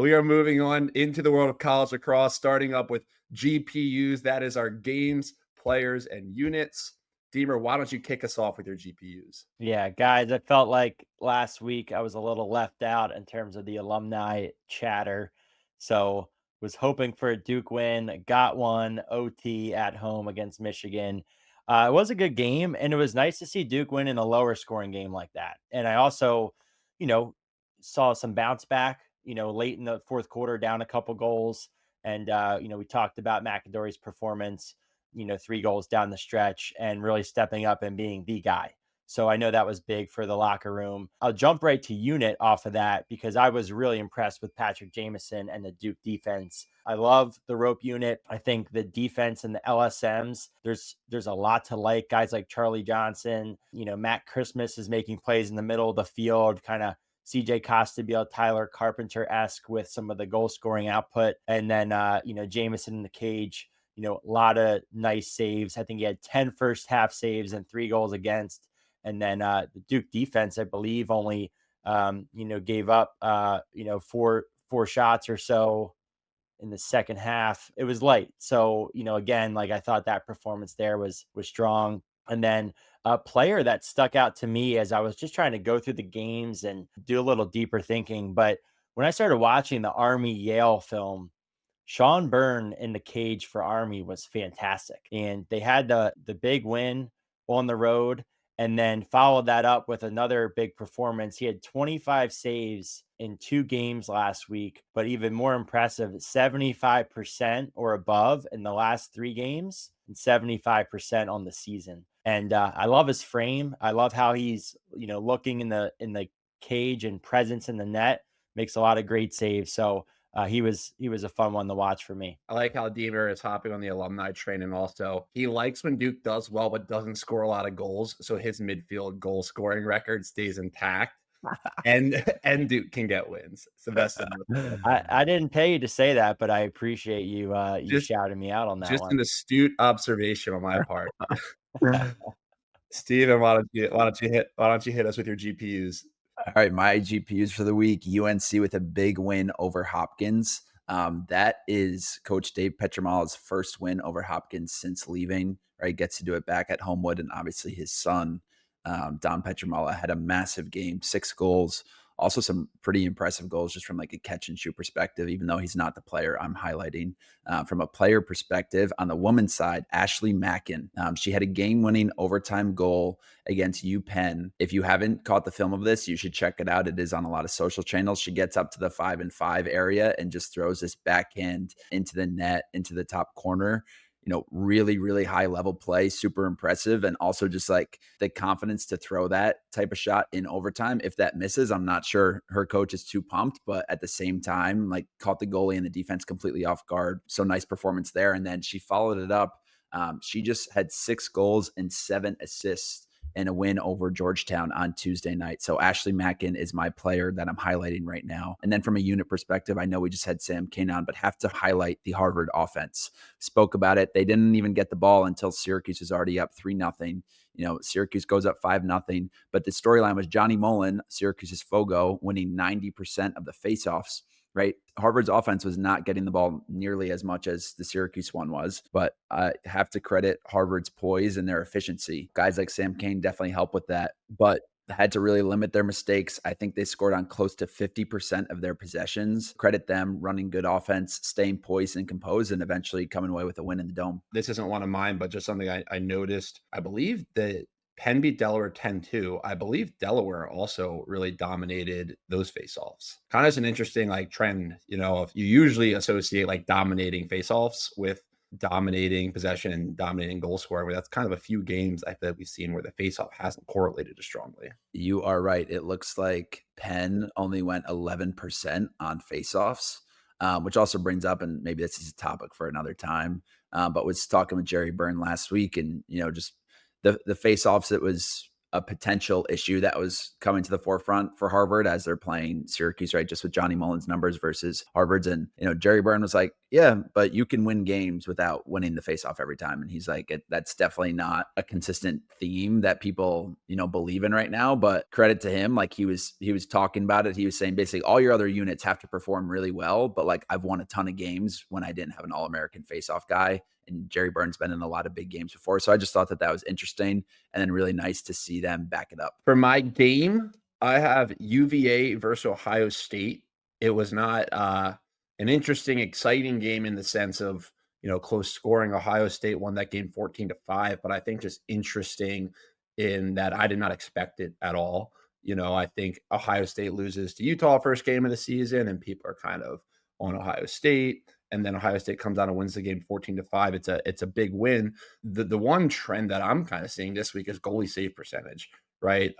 Speaker 2: We are moving on into the world of college lacrosse, starting up with GPUs. That is our games, players, and units. Deemer, why don't you kick us off with your GPUs?
Speaker 1: Yeah, guys, I felt like last week I was a little left out in terms of the alumni chatter. So was hoping for a Duke win, got one OT at home against Michigan. It was a good game, and it was nice to see Duke win in a lower scoring game like that. And I also, you know, saw some bounce back, late in the fourth quarter, down a couple goals. And, we talked about McAdory's performance, 3 goals down the stretch and really stepping up and being the guy. So I know that was big for the locker room. I'll jump right to unit off of that because I was really impressed with Patrick Jamison and the Duke defense. I love the rope unit. I think the defense and the LSMs, there's a lot to like. Guys like Charlie Johnson, Matt Christmas is making plays in the middle of the field, kind of CJ Costabile, Tyler Carpenter-esque with some of the goal scoring output. And then, Jamison in the cage, a lot of nice saves. I think he had 10 first half saves and 3 goals against. And then the Duke defense, I believe, only, gave up, 4 shots or so in the second half. It was light. So, again, like I thought that performance there was strong. And then a player that stuck out to me as I was just trying to go through the games and do a little deeper thinking. But when I started watching the Army Yale film, Sean Byrne in the cage for Army was fantastic. And they had the big win on the road and then followed that up with another big performance. He had 25 saves in 2 games last week, but even more impressive, 75% or above in the last 3 games and 75% on the season. And I love his frame. I love how he's, looking in the cage and presence in the net, makes a lot of great saves. So he was a fun one to watch for me.
Speaker 2: I like how Deemer is hopping on the alumni train, and also he likes when Duke does well but doesn't score a lot of goals, so his midfield goal scoring record stays intact, and Duke can get wins. It's the best.
Speaker 1: I didn't pay you to say that, but I appreciate you shouting me out on that
Speaker 2: just
Speaker 1: one.
Speaker 2: an astute observation on my part. Steven, why don't you hit us with your GPUs?
Speaker 3: All right, my GPUs for the week: UNC with a big win over Hopkins. That is Coach Dave Petramala's first win over Hopkins since leaving, right? Gets to do it back at Homewood. And obviously his son, Don Petramala, had a massive game, 6 goals. Also some pretty impressive goals just from like a catch and shoot perspective, even though he's not the player I'm highlighting. From a player perspective, on the women's side, Ashley Mackin, she had a game-winning overtime goal against UPenn. If you haven't caught the film of this, you should check it out. It is on a lot of social channels. She gets up to the 5-and-5 area and just throws this backhand into the net, into the top corner. Really, really high level play, super impressive. And also just like the confidence to throw that type of shot in overtime. If that misses, I'm not sure her coach is too pumped, but at the same time, like caught the goalie and the defense completely off guard. So nice performance there. And then she followed it up. She just had 6 goals and 7 assists in a win over Georgetown on Tuesday night. So Ashley Mackin is my player that I'm highlighting right now. And then from a unit perspective, I know we just had Sam King on, but have to highlight the Harvard offense. Spoke about it. They didn't even get the ball until Syracuse was already up 3-0. Syracuse goes up 5-0. But the storyline was Johnny Mullen, Syracuse's Fogo, winning 90% of the faceoffs. Right. Harvard's offense was not getting the ball nearly as much as the Syracuse one was, but I have to credit Harvard's poise and their efficiency. Guys like Sam Kane definitely help with that, but had to really limit their mistakes. I think they scored on close to 50% of their possessions. Credit them running good offense, staying poised and composed, and eventually coming away with a win in the Dome.
Speaker 2: This isn't one of mine, but just something I noticed. I believe that Penn beat Delaware 10-2. I believe Delaware also really dominated those faceoffs. Kind of an interesting like trend, if you usually associate like dominating faceoffs with dominating possession and dominating goal scoring, but that's kind of a few games I feel like we've seen where the faceoff hasn't correlated as strongly.
Speaker 3: You are right. It looks like Penn only went 11% on faceoffs, which also brings up, and maybe this is a topic for another time, but was talking with Jerry Byrne last week, and just the face-offs, it was a potential issue that was coming to the forefront for Harvard as they're playing Syracuse, right? Just with Johnny Mullen's numbers versus Harvard's. And, Jerry Byrne was like, yeah, but you can win games without winning the face-off every time. And he's like, that's definitely not a consistent theme that people, believe in right now. But credit to him, like he was talking about it. He was saying basically all your other units have to perform really well. But like I've won a ton of games when I didn't have an All-American face-off guy. And Jerry Byrne's been in a lot of big games before. So I just thought that was interesting and then really nice to see them back it up.
Speaker 2: For my game, I have UVA versus Ohio State. It was not an interesting, exciting game in the sense of, close scoring. Ohio State won that game 14-5, but I think just interesting in that I did not expect it at all. I think Ohio State loses to Utah first game of the season and people are kind of on Ohio State. And then Ohio State comes out and wins the game 14-5. It's a big win. The one trend that I'm kind of seeing this week is goalie save percentage, right?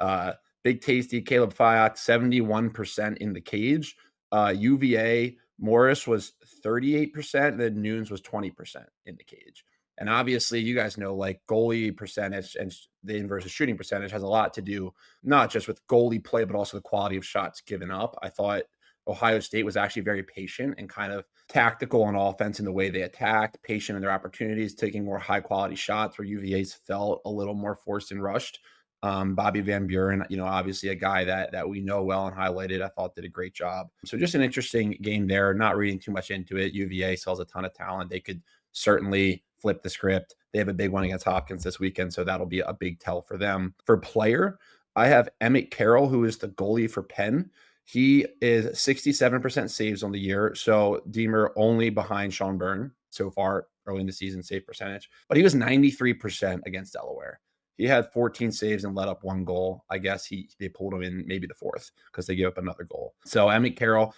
Speaker 2: Big Tasty, Caleb Fyock, 71% in the cage. UVA, Morris was 38%, and then Nunes was 20% in the cage. And obviously, you guys know, like goalie percentage and the inverse of shooting percentage has a lot to do, not just with goalie play, but also the quality of shots given up. I thought Ohio State was actually very patient and kind of tactical on offense in the way they attacked, patient in their opportunities, taking more high quality shots where UVA's felt a little more forced and rushed. Bobby Van Buren, obviously a guy that we know well and highlighted, I thought did a great job. So just an interesting game there, not reading too much into it. UVA sells a ton of talent. They could certainly flip the script. They have a big one against Hopkins this weekend, so that'll be a big tell for them. For player, I have Emmett Carroll, who is the goalie for Penn. He is 67% saves on the year. So Deemer only behind Sean Byrne so far early in the season save percentage, but he was 93% against Delaware. He had 14 saves and let up 1 goal. I guess they pulled him in maybe the 4th because they gave up another goal. So Emmett Carroll,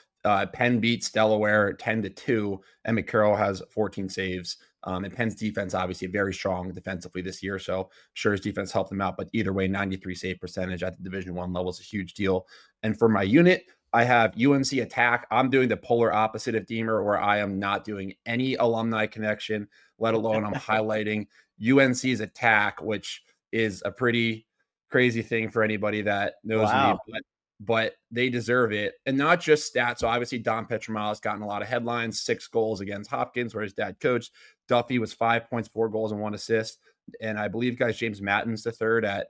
Speaker 2: Penn beats Delaware 10-2. Emmett Carroll has 14 saves. And Penn's defense, obviously, very strong defensively this year. So sure, his defense helped him out. But either way, 93 save percentage at the Division I level is a huge deal. And for my unit, I have UNC attack. I'm doing the polar opposite of Deemer, where I am not doing any alumni connection, let alone I'm highlighting UNC's attack, which is a pretty crazy thing for anybody that knows me. But they deserve it. And not just stats. So obviously Don Petramala has gotten a lot of headlines, 6 goals against Hopkins, where his dad coached. Duffy was 5 points, 4 goals, and 1 assist. And I believe, guys, James Matten's the third out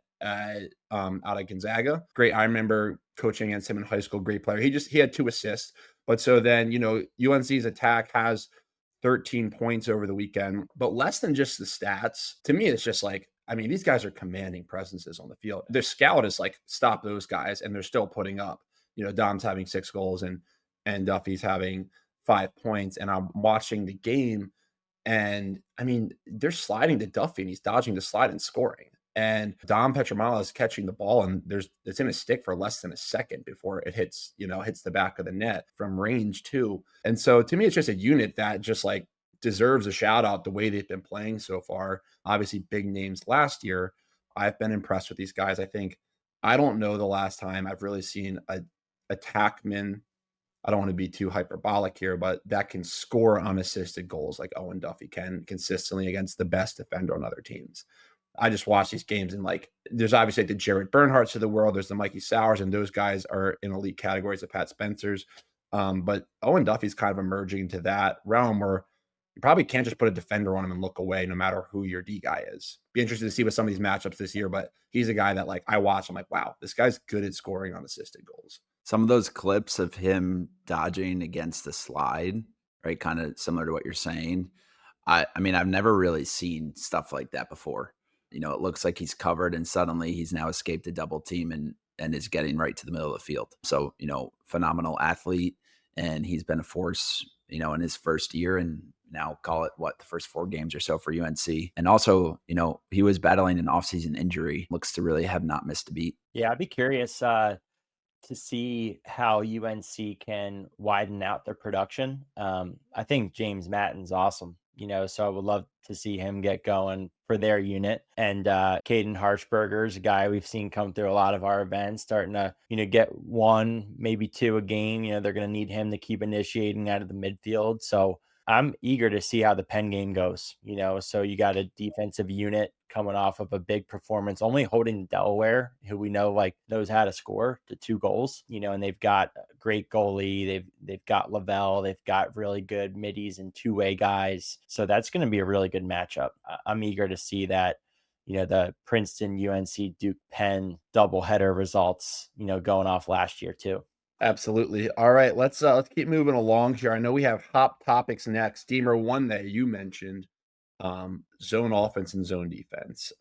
Speaker 2: of Gonzaga. Great. I remember coaching against him in high school, great player. He had 2 assists. But so then, UNC's attack has 13 points over the weekend, but less than just the stats. To me, it's just like, I mean, these guys are commanding presences on the field. Their scout is like, stop those guys, and they're still putting up. Dom's having 6 goals and Duffy's having 5 points. And I'm watching the game, and I mean, they're sliding to Duffy, and he's dodging the slide and scoring. And Dom Petramala is catching the ball, and it's in his stick for less than a second before it hits the back of the net from range too. And so to me, it's just a unit that just like deserves a shout out the way they've been playing so far. Obviously, big names last year. I've been impressed with these guys. I don't know the last time I've really seen a attackman. I don't want to be too hyperbolic here, but that can score unassisted goals like Owen Duffy can consistently against the best defender on other teams. I just watch these games, and like, there's obviously the Jared Bernhardts of the world. There's the Mikey Sowers, and those guys are in elite categories of Pat Spencer's. But Owen Duffy's kind of emerging into that realm where you probably can't just put a defender on him and look away no matter who your D guy is. Be interested to see what some of these matchups this year, but he's a guy that like I watch, I'm like, wow, this guy's good at scoring unassisted goals.
Speaker 3: Some of those clips of him dodging against the slide, right, kind of similar to what you're saying. I mean, I've never really seen stuff like that before. It looks like he's covered, and suddenly he's now escaped a double team and is getting right to the middle of the field. So, phenomenal athlete, and he's been a force, in his first year, and now call it the first 4 games or so for UNC. And also, he was battling an offseason injury, looks to really have not missed a beat.
Speaker 1: Yeah, I'd be curious to see how UNC can widen out their production. I think James Matten's awesome, so I would love to see him get going for their unit. And Caden Harshberger's a guy we've seen come through a lot of our events, starting to, get 1, maybe 2 a game. They're going to need him to keep initiating out of the midfield. So I'm eager to see how the Penn game goes, so you got a defensive unit coming off of a big performance, only holding Delaware, who we know knows how to score to 2 goals, and they've got a great goalie. They've got Lavelle. They've got really good middies and 2-way guys. So that's going to be a really good matchup. I'm eager to see that, the Princeton, UNC, Duke, Penn doubleheader results, going off last year too.
Speaker 2: Absolutely. All right, let's keep moving along here. I know we have hot topics next. Deemer, one that you mentioned, zone offense and zone defense,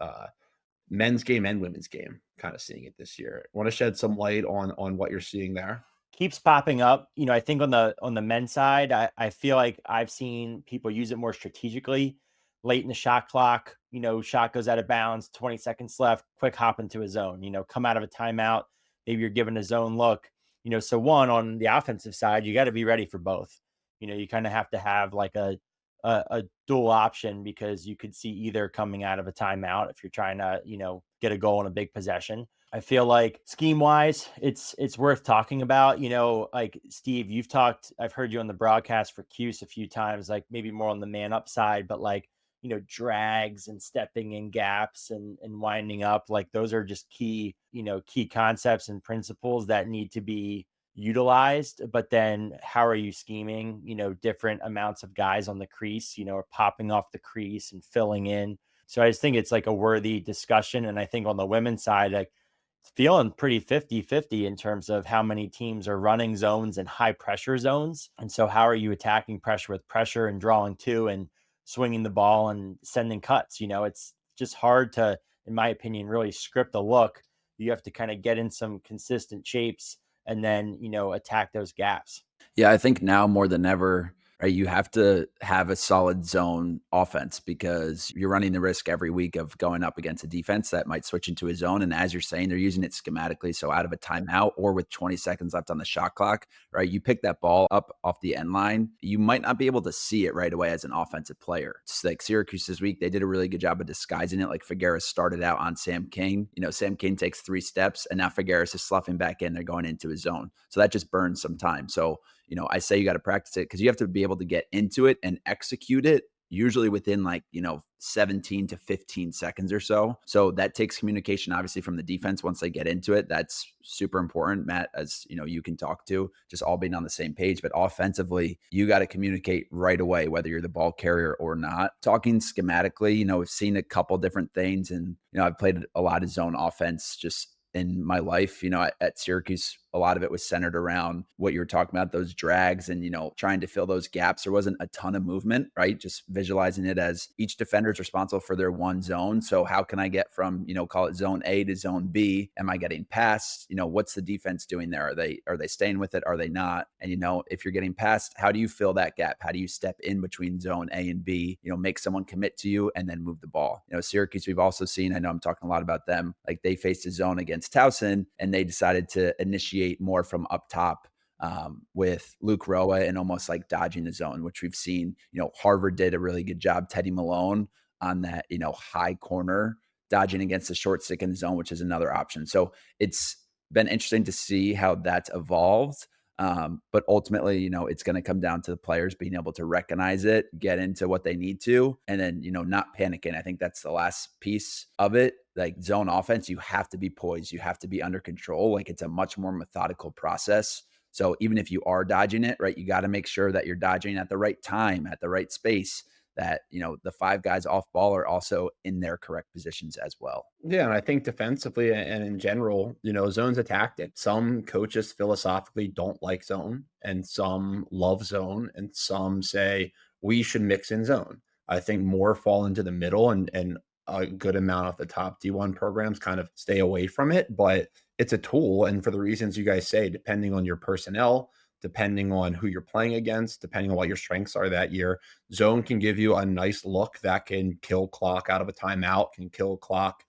Speaker 2: men's game and women's game, kind of seeing it this year. Want to shed some light on what you're seeing there?
Speaker 1: Keeps popping up. I think on the men's side, I feel like I've seen people use it more strategically late in the shot clock. Shot goes out of bounds, 20 seconds left, quick hop into a zone, come out of a timeout. Maybe you're given a zone look. So one, on the offensive side, you got to be ready for both. You kind of have to have like a dual option, because you could see either coming out of a timeout if you're trying to, get a goal in a big possession. I feel like scheme wise, it's worth talking about. Like Steve, I've heard you on the broadcast for Cuse a few times, like maybe more on the man up side, but like, drags and stepping in gaps and winding up, like those are just key concepts and principles that need to be utilized. But then how are you scheming, different amounts of guys on the crease, or popping off the crease and filling in. So I just think it's like a worthy discussion. And I think on the women's side, like, it's feeling pretty 50-50 in terms of how many teams are running zones and high pressure zones. And so how are you attacking pressure with pressure and drawing 2 and swinging the ball and sending cuts? It's just hard to, in my opinion, really script a look. You have to kind of get in some consistent shapes and then, attack those gaps.
Speaker 3: Yeah, I think now more than ever, right, you have to have a solid zone offense, because you're running the risk every week of going up against a defense that might switch into a zone. And as you're saying, they're using it schematically. So out of a timeout or with 20 seconds left on the shot clock, right, you pick that ball up off the end line, you might not be able to see it right away as an offensive player. It's like Syracuse this week, they did a really good job of disguising it. Like Figueres started out on Sam King. Sam King takes 3 steps, and now Figueres is sloughing back in. They're going into his zone. So that just burns some time. So I say you got to practice it, because you have to be able to get into it and execute it usually within 17 to 15 seconds or so. So that takes communication, obviously, from the defense once they get into it. That's super important, Matt, as you can talk to, just all being on the same page. But offensively, you got to communicate right away, whether you're the ball carrier or not. Talking schematically, we've seen a couple different things, and I've played a lot of zone offense just in my life. At Syracuse, a lot of it was centered around what you were talking about, those drags and, trying to fill those gaps. There wasn't a ton of movement, right? Just visualizing it as each defender is responsible for their one zone. So how can I get from, call it zone A to zone B? Am I getting past? What's the defense doing there? Are they staying with it? Are they not? And, if you're getting past, how do you fill that gap? How do you step in between zone A and B, make someone commit to you and then move the ball? Syracuse, we've also seen, I know I'm talking a lot about them, like they faced a zone against Towson and they decided to initiate more from up top with Luke Roa and almost like dodging the zone, which we've seen, Harvard did a really good job, Teddy Malone on that, high corner, dodging against the short stick in the zone, which is another option. So it's been interesting to see how that's evolved. But ultimately, it's going to come down to the players being able to recognize it, get into what they need to, and then, not panicking. I think that's the last piece of it. Like zone offense, you have to be poised. You have to be under control. Like it's a much more methodical process. So even if you are dodging it, right, you got to make sure that you're dodging at the right time, at the right space, that, the 5 guys off ball are also in their correct positions as well.
Speaker 2: Yeah, and I think defensively and in general, zone's a tactic. Some coaches philosophically don't like zone, and some love zone, and some say we should mix in zone. I think more fall into the middle, and a good amount of the top D1 programs kind of stay away from it. But it's a tool, and for the reasons you guys say, depending on your personnel, depending on who you're playing against, depending on what your strengths are that year, zone can give you a nice look that can kill clock out of a timeout, can kill clock,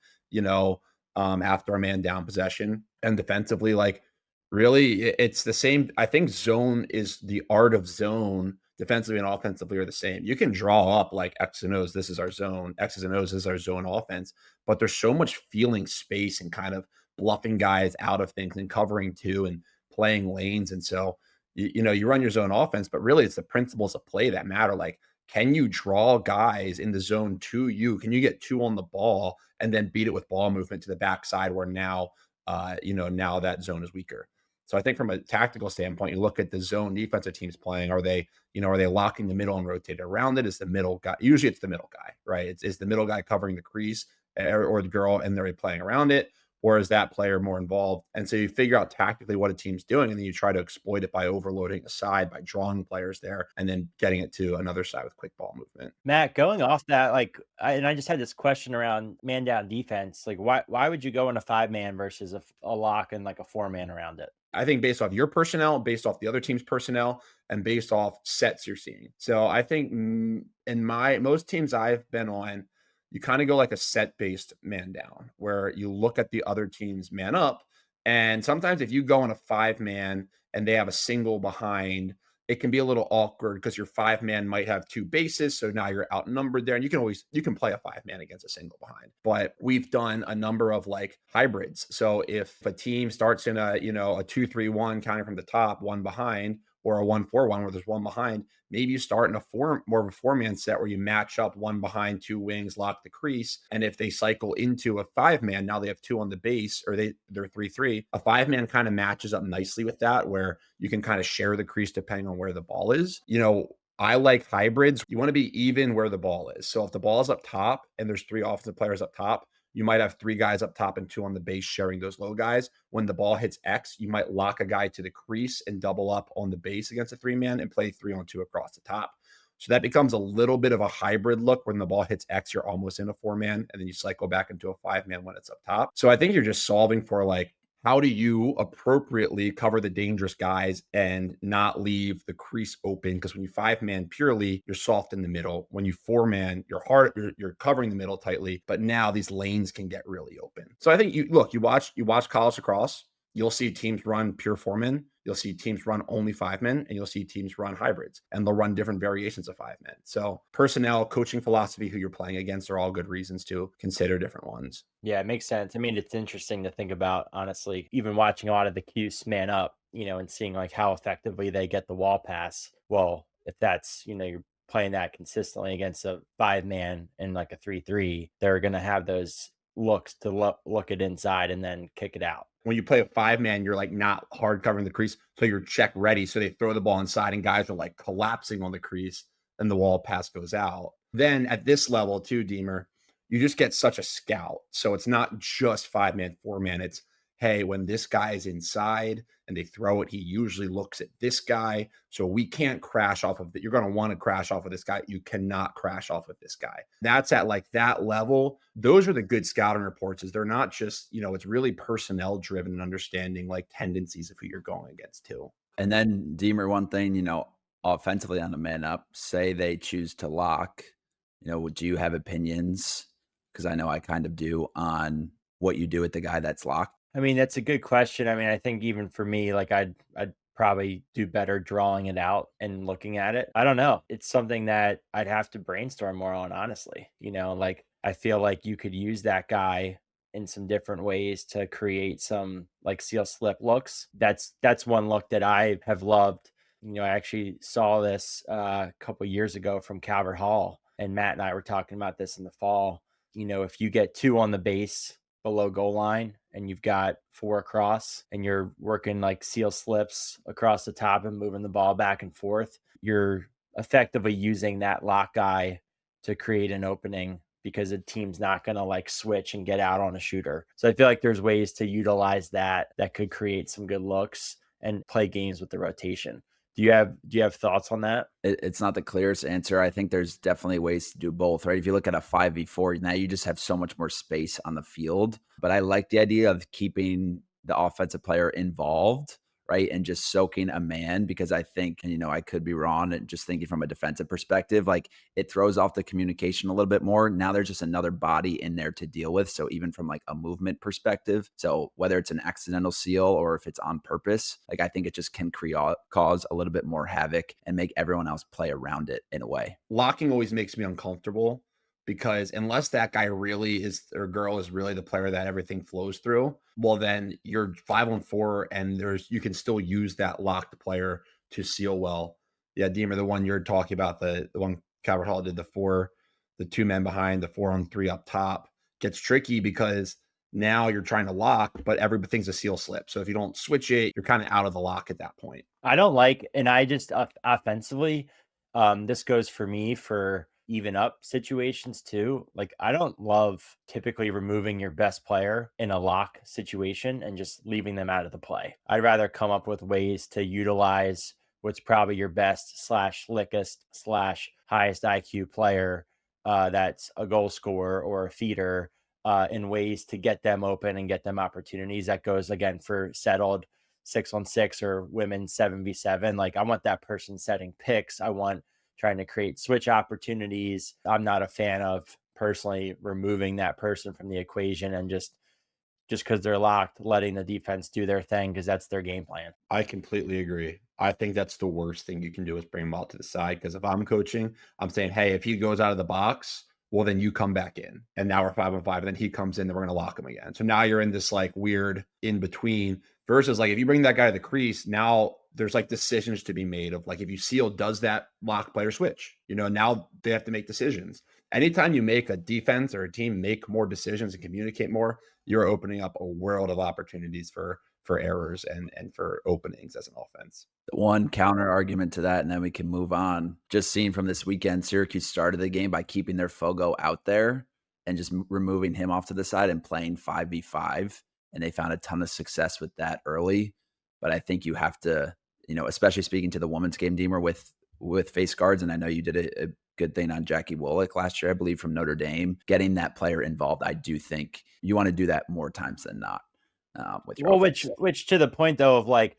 Speaker 2: after a man down possession. And defensively, like really, it's the same. I think zone is the art of zone. Defensively and offensively are the same. You can draw up like X and O's, this is our zone, X's and O's is our zone offense, but there's so much feeling space and kind of bluffing guys out of things and covering two and playing lanes. And so, you run your zone offense, but really it's the principles of play that matter. Like, can you draw guys in the zone to you? Can you get 2 on the ball and then beat it with ball movement to the backside where now, now that zone is weaker? So I think from a tactical standpoint, you look at the zone defensive teams playing. Are they locking the middle and rotate around it? Is the middle guy, usually it's the middle guy, right? It's the middle guy covering the crease or the girl, and they're playing around it. Or is that player more involved? And so you figure out tactically what a team's doing, and then you try to exploit it by overloading a side, by drawing players there, and then getting it to another side with quick ball movement.
Speaker 1: Matt, going off that, I just had this question around man down defense. Like, why would you go in a 5-man versus a lock and like a 4-man around it?
Speaker 2: I think based off your personnel, based off the other team's personnel, and based off sets you're seeing. So I think in most teams I've been on, you kind of go like a set-based man down, where you look at the other team's man up. And sometimes if you go on a 5-man and they have a single behind, it can be a little awkward because your 5-man might have 2 bases. So now you're outnumbered there. And you can play a 5-man against a single behind. But we've done a number of like hybrids. So if a team starts in a 2-3-1 counting from the top, 1 behind, or a 1-4-1 where there's 1 behind, maybe you start in more of a 4-man set where you match up 1 behind, 2 wings, lock the crease. And if they cycle into a 5-man, now they have 2 on the base, or they're 3-3. A 5-man kind of matches up nicely with that, where you can kind of share the crease depending on where the ball is. I like hybrids. You want to be even where the ball is. So if the ball is up top and there's 3 offensive players up top, you might have 3 guys up top and 2 on the base sharing those low guys. When the ball hits X, you might lock a guy to the crease and double up on the base against a 3-man and play 3-on-2 across the top. So that becomes a little bit of a hybrid look. When the ball hits X, you're almost in a 4-man, and then you cycle back into a 5-man when it's up top. So I think you're just solving for like, how do you appropriately cover the dangerous guys and not leave the crease open? Because when you 5-man purely, you're soft in the middle. When you 4-man, you're covering the middle tightly, but now these lanes can get really open. So I think you watch college lacrosse, you'll see teams run pure 4-man. You'll see teams run only 5-men, and you'll see teams run hybrids, and they'll run different variations of 5-men. So personnel, coaching philosophy, who you're playing against are all good reasons to consider different ones.
Speaker 1: Yeah, it makes sense. I mean, it's interesting to think about, honestly, even watching a lot of the Cuse man up, and seeing like how effectively they get the wall pass. Well, if that's, you're playing that consistently against a 5-man and like a 3-3, they're going to have those looks to look it inside and then kick it out.
Speaker 2: When you play a 5-man, you're like not hard covering the crease, so you're check ready. So they throw the ball inside, and guys are like collapsing on the crease, and the wall pass goes out. Then at this level too, Deemer, you just get such a scout. So it's not just 5-man, 4-man. It's, hey, when this guy is inside, and they throw it, he usually looks at this guy. So we can't crash off of that. You're going to want to crash off of this guy. You cannot crash off of this guy. That's at like that level. Those are the good scouting reports, is they're not just, it's really personnel driven and understanding like tendencies of who you're going against too.
Speaker 3: And then Deemer, one thing, offensively on the man up, say they choose to lock, do you have opinions? Because I know I kind of do, on what you do with the guy that's locked.
Speaker 1: I mean, that's a good question. I mean, I think even for me, like I'd probably do better drawing it out and looking at it. I don't know. It's something that I'd have to brainstorm more on, honestly. Like I feel like you could use that guy in some different ways to create some like seal slip looks. That's one look that I have loved. I actually saw this a couple years ago from Calvert Hall, and Matt and I were talking about this in the fall. If you get 2 on the base below goal line and you've got 4 across and you're working like seal slips across the top and moving the ball back and forth, you're effectively using that lock guy to create an opening, because a team's not going to like switch and get out on a shooter. So I feel like there's ways to utilize that could create some good looks and play games with the rotation. Do you have thoughts on that?
Speaker 3: It's not the clearest answer. I think there's definitely ways to do both, right? If you look at a 5v4, now you just have so much more space on the field. But I like the idea of keeping the offensive player involved, right? And just soaking a man, because I think, I could be wrong, and just thinking from a defensive perspective, like it throws off the communication a little bit more. Now there's just another body in there to deal with. So even from like a movement perspective, so whether it's an accidental seal or if it's on purpose, like I think it just can cause a little bit more havoc and make everyone else play around it in a way.
Speaker 2: Locking always makes me uncomfortable, because unless that guy really is, or girl is really the player that everything flows through, well, then you're 5-on-4 and you can still use that locked player to seal well. Yeah, Deemer, the one you're talking about, the one Calvert Hall did, the 2 men behind, the 4-on-3 up top, gets tricky because now you're trying to lock, but everything's a seal slip. So if you don't switch it, you're kind of out of the lock at that point.
Speaker 1: I don't like, and I just offensively, this goes for me for even up situations too. Like I don't love typically removing your best player in a lock situation and just leaving them out of the play. I'd rather come up with ways to utilize what's probably your best / slickest / highest IQ player, that's a goal scorer or a feeder, in ways to get them open and get them opportunities. That goes again for settled 6-on-6 or women 7v7. Like I want that person setting picks. I want trying to create switch opportunities. I'm not a fan of personally removing that person from the equation and just because they're locked, letting the defense do their thing, because that's their game plan.
Speaker 2: I completely agree. I think that's the worst thing you can do, is bring him out to the side. Because if I'm coaching, I'm saying, hey, if he goes out of the box, well, then you come back in. And now we're 5-on-5. And then he comes in, then we're going to lock him again. So now you're in this like weird in between, versus like if you bring that guy to the crease, now there's like decisions to be made of like, if you seal, does that lock player switch? Now they have to make decisions. Anytime you make a defense or a team make more decisions and communicate more, you're opening up a world of opportunities for errors and for openings as an offense.
Speaker 3: One counter argument to that, and then we can move on. Just seeing from this weekend, Syracuse started the game by keeping their Fogo out there and just removing him off to the side and playing 5v5. And they found a ton of success with that early. But I think you have to, especially speaking to the women's game, Deemer, with face guards. And I know you did a good thing on Jackie Wollick last year, I believe, from Notre Dame, getting that player involved. I do think you want to do that more times than not. With your
Speaker 1: which to the point though of like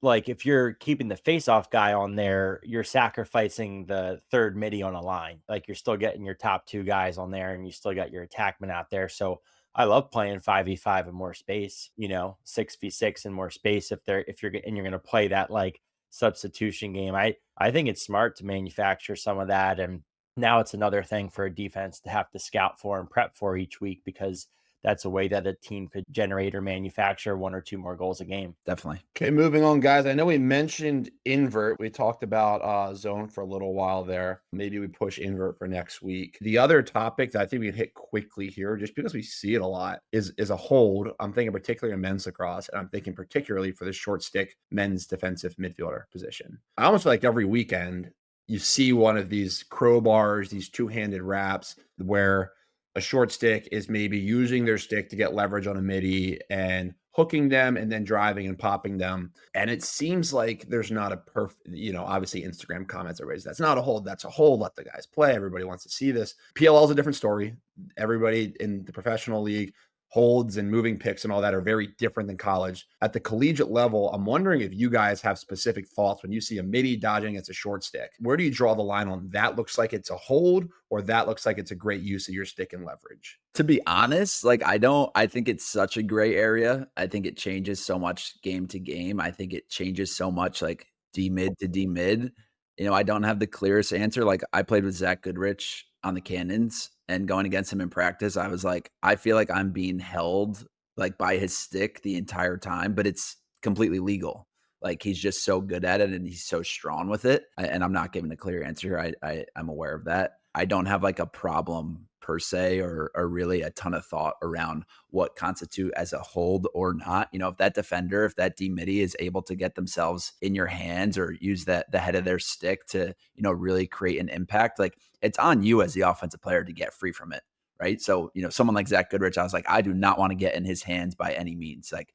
Speaker 1: if you're keeping the face-off guy on there, you're sacrificing the third midi on a line. Like you're still getting your top 2 guys on there, and you still got your attackman out there. So I love playing 5v5 in more space, 6v6 in more space if you're going to play that like substitution game. I think it's smart to manufacture some of that, and now it's another thing for a defense to have to scout for and prep for each week, because that's a way that a team could generate or manufacture 1 or 2 more goals a game.
Speaker 3: Definitely.
Speaker 2: Okay, moving on, guys. I know we mentioned invert. We talked about zone for a little while there. Maybe we push invert for next week. The other topic that I think we can hit quickly here, just because we see it a lot, is a hold. I'm thinking particularly in men's lacrosse, and I'm thinking particularly for the short stick men's defensive midfielder position. I almost feel like every weekend you see one of these crowbars, these two-handed wraps, where a short stick is maybe using their stick to get leverage on a midi and hooking them and then driving and popping them. And it seems like there's not a perfect, obviously Instagram comments are raised. That's not a hold. That's a hold. Let the guys play. Everybody wants to see this. PLL is a different story. Everybody in the professional league, holds and moving picks and all that are very different than college. At the collegiate level, I'm wondering if you guys have specific thoughts when you see a midi dodging against a short stick. Where do you draw the line on that looks like it's a hold or that looks like it's a great use of your stick and leverage?
Speaker 3: To be honest, I think it's such a gray area. I think it changes so much game to game. I think it changes so much like D mid to D mid. I don't have the clearest answer. Like I played with Zach Goodrich on the Cannons and going against him in practice, I was like, I feel like I'm being held like by his stick the entire time, but it's completely legal. Like he's just so good at it and he's so strong with it. And I'm not giving a clear answer here. I'm aware of that. I don't have like a problem per se or really a ton of thought around what constitute as a hold or not. If that defender, if that D midi is able to get themselves in your hands or use the head of their stick to, really create an impact, like it's on you as the offensive player to get free from it. Right. So, someone like Zach Goodrich, I was like, I do not want to get in his hands by any means. Like,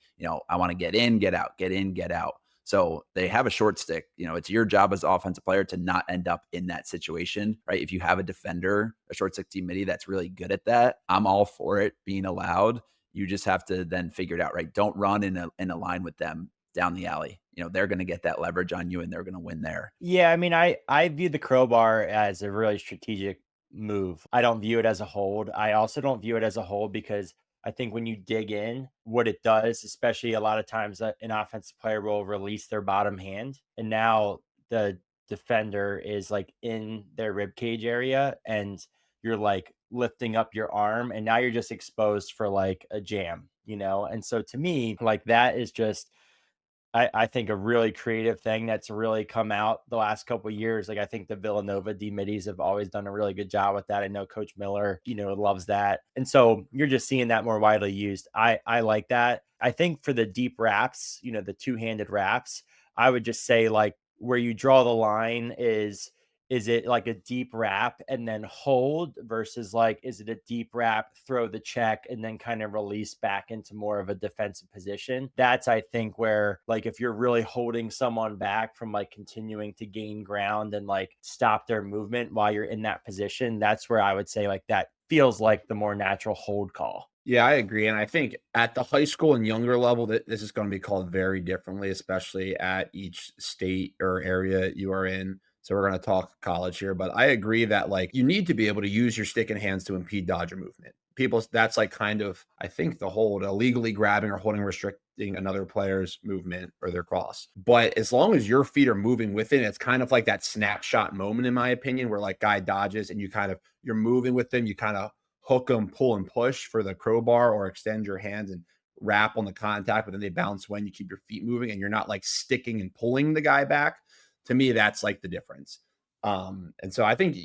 Speaker 3: I want to get in, get out, get in, get out. So they have a short stick. It's your job as an offensive player to not end up in that situation, right? If you have a defender, a short stick D midi that's really good at that, I'm all for it being allowed. You just have to then figure it out, right? Don't run in a line with them down the alley. They're going to get that leverage on you and they're going to win there.
Speaker 1: Yeah, I mean, I view the crowbar as a really strategic move. I don't view it as a hold. I also don't view it as a hold because I think when you dig in, what it does, especially a lot of times an offensive player will release their bottom hand. And now the defender is like in their rib cage area and you're like lifting up your arm and now you're just exposed for like a jam, And so to me, like that is just I think a really creative thing that's really come out the last couple of years. Like I think the Villanova D middies have always done a really good job with that. I know Coach Miller, loves that. And so you're just seeing that more widely used. I like that. I think for the deep wraps, the two-handed wraps, I would just say like where you draw the line is it like a deep wrap and then hold versus like, is it a deep wrap, throw the check and then kind of release back into more of a defensive position? That's, I think, where like if you're really holding someone back from like continuing to gain ground and like stop their movement while you're in that position, that's where I would say like that feels like the more natural hold call.
Speaker 2: Yeah, I agree. And I think at the high school and younger level, that this is going to be called very differently, especially at each state or area you are in. So we're going to talk college here, but I agree that like you need to be able to use your stick and hands to impede dodger movement. That's like kind of, I think the hold, illegally grabbing or holding, restricting another player's movement or their cross. But as long as your feet are moving with it, it's kind of like that snapshot moment, in my opinion, where like guy dodges and you're moving with them. You kind of hook them, pull and push for the crowbar or extend your hands and wrap on the contact, but then they bounce when you keep your feet moving and you're not like sticking and pulling the guy back. To me, that's like the difference. And so I think,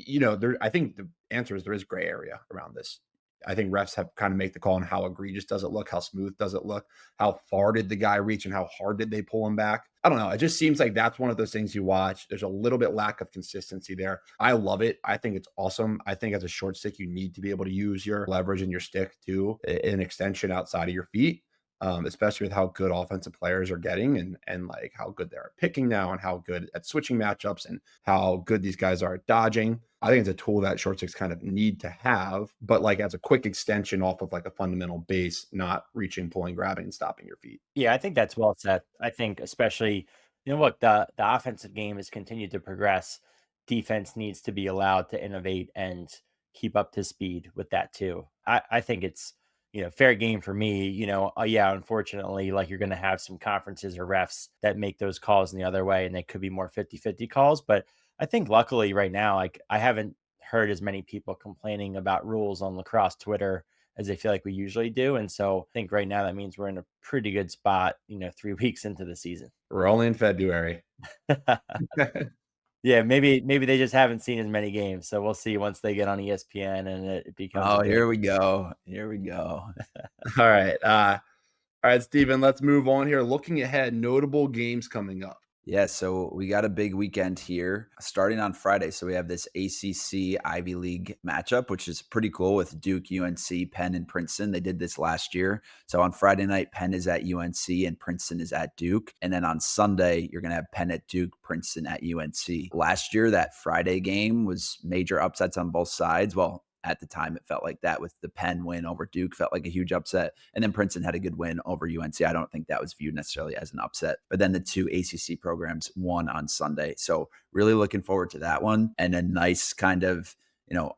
Speaker 2: I think the answer is there is gray area around this. I think refs have kind of make the call on how egregious does it look, how smooth does it look, how far did the guy reach and how hard did they pull him back? I don't know. It just seems like that's one of those things you watch. There's a little bit lack of consistency there. I love it. I think it's awesome. I think as a short stick, you need to be able to use your leverage in your stick to an extension outside of your feet. Especially with how good offensive players are getting and like how good they're at picking now and how good at switching matchups and how good these guys are at dodging. I think it's a tool that short sticks kind of need to have, but like as a quick extension off of like a fundamental base, not reaching, pulling, grabbing, and stopping your feet.
Speaker 1: Yeah, I think that's well said. I think especially, look, the offensive game has continued to progress. Defense needs to be allowed to innovate and keep up to speed with that too. I think it's, fair game for me, yeah, unfortunately, like you're going to have some conferences or refs that make those calls in the other way and they could be more 50-50 calls. But I think luckily right now, like I haven't heard as many people complaining about rules on lacrosse Twitter as I feel like we usually do. And so I think right now that means we're in a pretty good spot, 3 weeks into the season.
Speaker 2: We're only in February.
Speaker 1: Yeah, maybe they just haven't seen as many games. So we'll see once they get on ESPN and it becomes.
Speaker 3: Oh, here we go.
Speaker 2: All right. All right, Stephen, let's move on here. Looking ahead, notable games coming up.
Speaker 3: Yeah, so we got a big weekend here starting on Friday. So we have this ACC Ivy League matchup, which is pretty cool with Duke, UNC, Penn, and Princeton. They did this last year. So on Friday night, Penn is at UNC and Princeton is at Duke. And then on Sunday, you're going to have Penn at Duke, Princeton at UNC. Last year, that Friday game was major upsets on both sides. Well, at the time, it felt like that with the Penn win over Duke, felt like a huge upset. And then Princeton had a good win over UNC. I don't think that was viewed necessarily as an upset. But then the two ACC programs won on Sunday. So really looking forward to that one. And a nice kind of,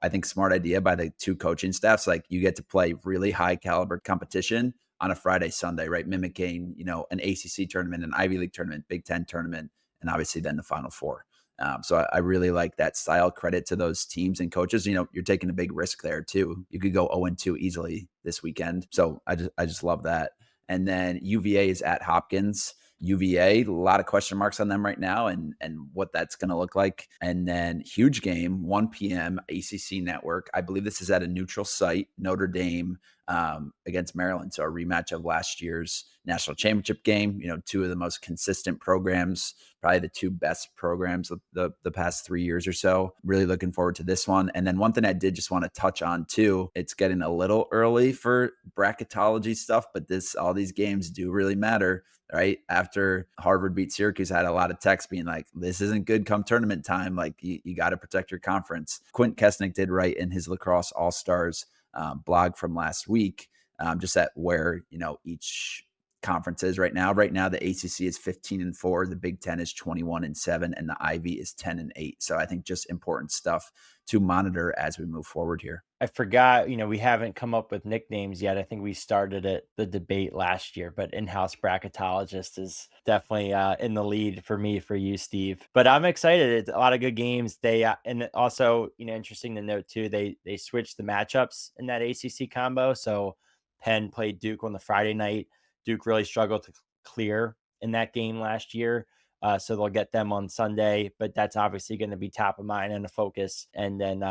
Speaker 3: I think smart idea by the two coaching staffs. Like you get to play really high caliber competition on a Friday, Sunday, right? Mimicking, an ACC tournament, an Ivy League tournament, Big Ten tournament, and obviously then the Final Four. So I really like that style. Credit to those teams and coaches. You're taking a big risk there too. You could go 0-2 easily this weekend. So I just love that. And then UVA is at Hopkins. UVA, a lot of question marks on them right now and what that's going to look like. And then huge game, 1 p.m. ACC Network. I believe this is at a neutral site, Notre Dame against Maryland. So a rematch of last year's national championship game. Two of the most consistent programs, probably the two best programs of the past 3 years or so. Really looking forward to this one. And then one thing I did just want to touch on too, it's getting a little early for bracketology stuff, but all these games do really matter. Right after Harvard beat Syracuse, I had a lot of texts being like, this isn't good come tournament time. Like you got to protect your conference. Quint Kesnick did write in his Lacrosse All-Stars blog from last week, just at where, each conference is right now. Right now, the ACC is 15-4, the Big Ten is 21-7, and the Ivy is 10-8. So I think just important stuff to monitor as we move forward here.
Speaker 1: I forgot, we haven't come up with nicknames yet. I think we started the debate last year, but in-house bracketologist is definitely in the lead for me, for you, Steve. But I'm excited. It's a lot of good games. They and also, interesting to note too, they switched the matchups in that ACC combo. So Penn played Duke on the Friday night. Duke really struggled to clear in that game last year. So they'll get them on Sunday, but that's obviously going to be top of mind and a focus. And then,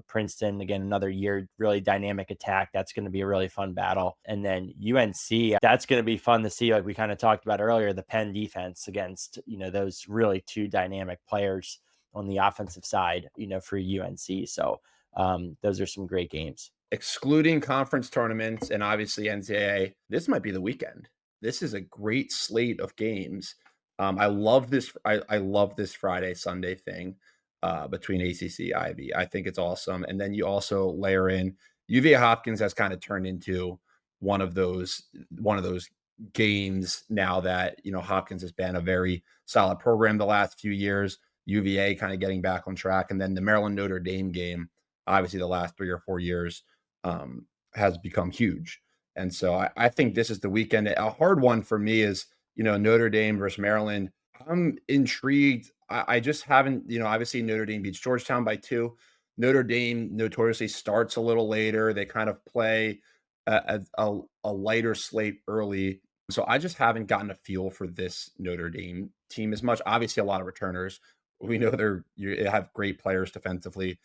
Speaker 1: Princeton, again, another year, really dynamic attack. That's going to be a really fun battle. And then UNC, that's going to be fun to see. Like we kind of talked about earlier, the Penn defense against, those really two dynamic players on the offensive side, for UNC. So those are some great games.
Speaker 2: Excluding conference tournaments and obviously NCAA, this might be the weekend. This is a great slate of games. I love this. I love this Friday, Sunday thing between ACC, Ivy. I think it's awesome. And then you also layer in UVA Hopkins has kind of turned into one of those games now that, Hopkins has been a very solid program the last few years. UVA kind of getting back on track. And then the Maryland Notre Dame game, obviously the last 3 or 4 years has become huge. And so I think this is the weekend. A hard one for me is, Notre Dame versus Maryland. I'm intrigued. I just haven't, obviously Notre Dame beats Georgetown by 2. Notre Dame notoriously starts a little later. They kind of play a lighter slate early. So I just haven't gotten a feel for this Notre Dame team as much. Obviously, a lot of returners. We know they have great players defensively.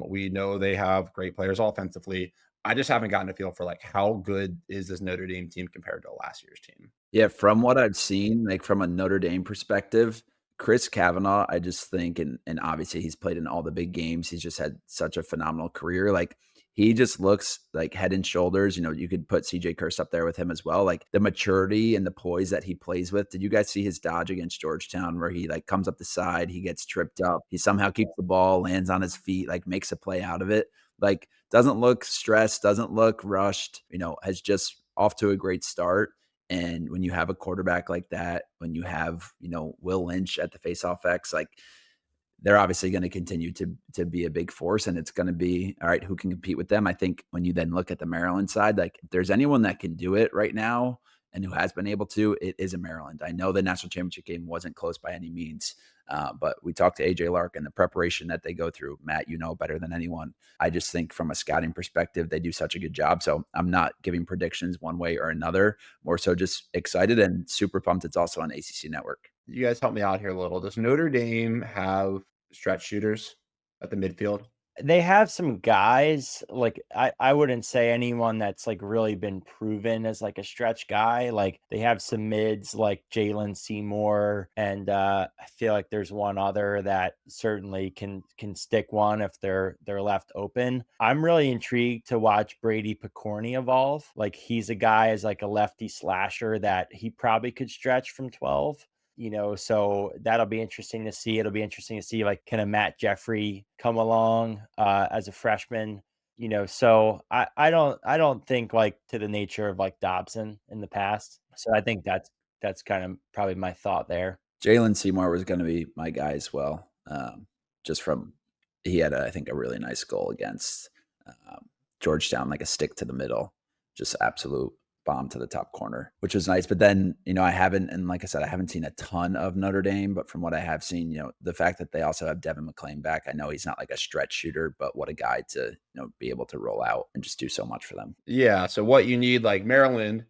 Speaker 2: We know they have great players offensively. I just haven't gotten a feel for how good is this Notre Dame team compared to last year's team.
Speaker 3: Yeah, from what I've seen, from a Notre Dame perspective, Chris Kavanaugh, I just think, and obviously he's played in all the big games. He's just had such a phenomenal career. He just looks like head and shoulders. You could put CJ Kurse up there with him as well. The maturity and the poise that he plays with. Did you guys see his dodge against Georgetown where he comes up the side, he gets tripped up, he somehow keeps the ball, lands on his feet, makes a play out of it. Doesn't look stressed, doesn't look rushed, has just off to a great start. And when you have a quarterback like that, when you have, Will Lynch at the faceoff X, they're obviously going to continue to be a big force, and it's going to be, all right, who can compete with them? I think when you then look at the Maryland side, if there's anyone that can do it right now and who has been able to, it is a Maryland. I know the national championship game wasn't close by any means, but we talked to AJ Lark and the preparation that they go through. Matt, better than anyone. I just think from a scouting perspective, they do such a good job. So I'm not giving predictions one way or another, more so just excited and super pumped. It's also on ACC Network.
Speaker 2: You guys help me out here a little. Does Notre Dame have stretch shooters at the midfield?
Speaker 1: They have some guys, like, I wouldn't say anyone that's, like, really been proven as, like, a stretch guy. Like, they have some mids like Jalen Seymour, and, I feel like there's one other that certainly can stick one if they're left open. I'm really intrigued to watch Brady Picorni evolve. Like, he's a guy as, like, a lefty slasher that he probably could stretch from 12. So that'll be interesting to see. It'll be interesting to see, like, can a Matt Jeffrey come along as a freshman? So I don't think like to the nature of like Dobson in the past. So I think that's kind of probably my thought there.
Speaker 3: Jalen Seymour was going to be my guy as well. Just from he had, I think, a really nice goal against Georgetown, like a stick to the middle, just absolute bomb to the top corner, which was nice. But then, I haven't, and like I said, I haven't seen a ton of Notre Dame, but from what I have seen, the fact that they also have Devin McClain back, I know he's not like a stretch shooter, but what a guy to, be able to roll out and just do so much for them.
Speaker 2: Yeah. So what you need, like Maryland's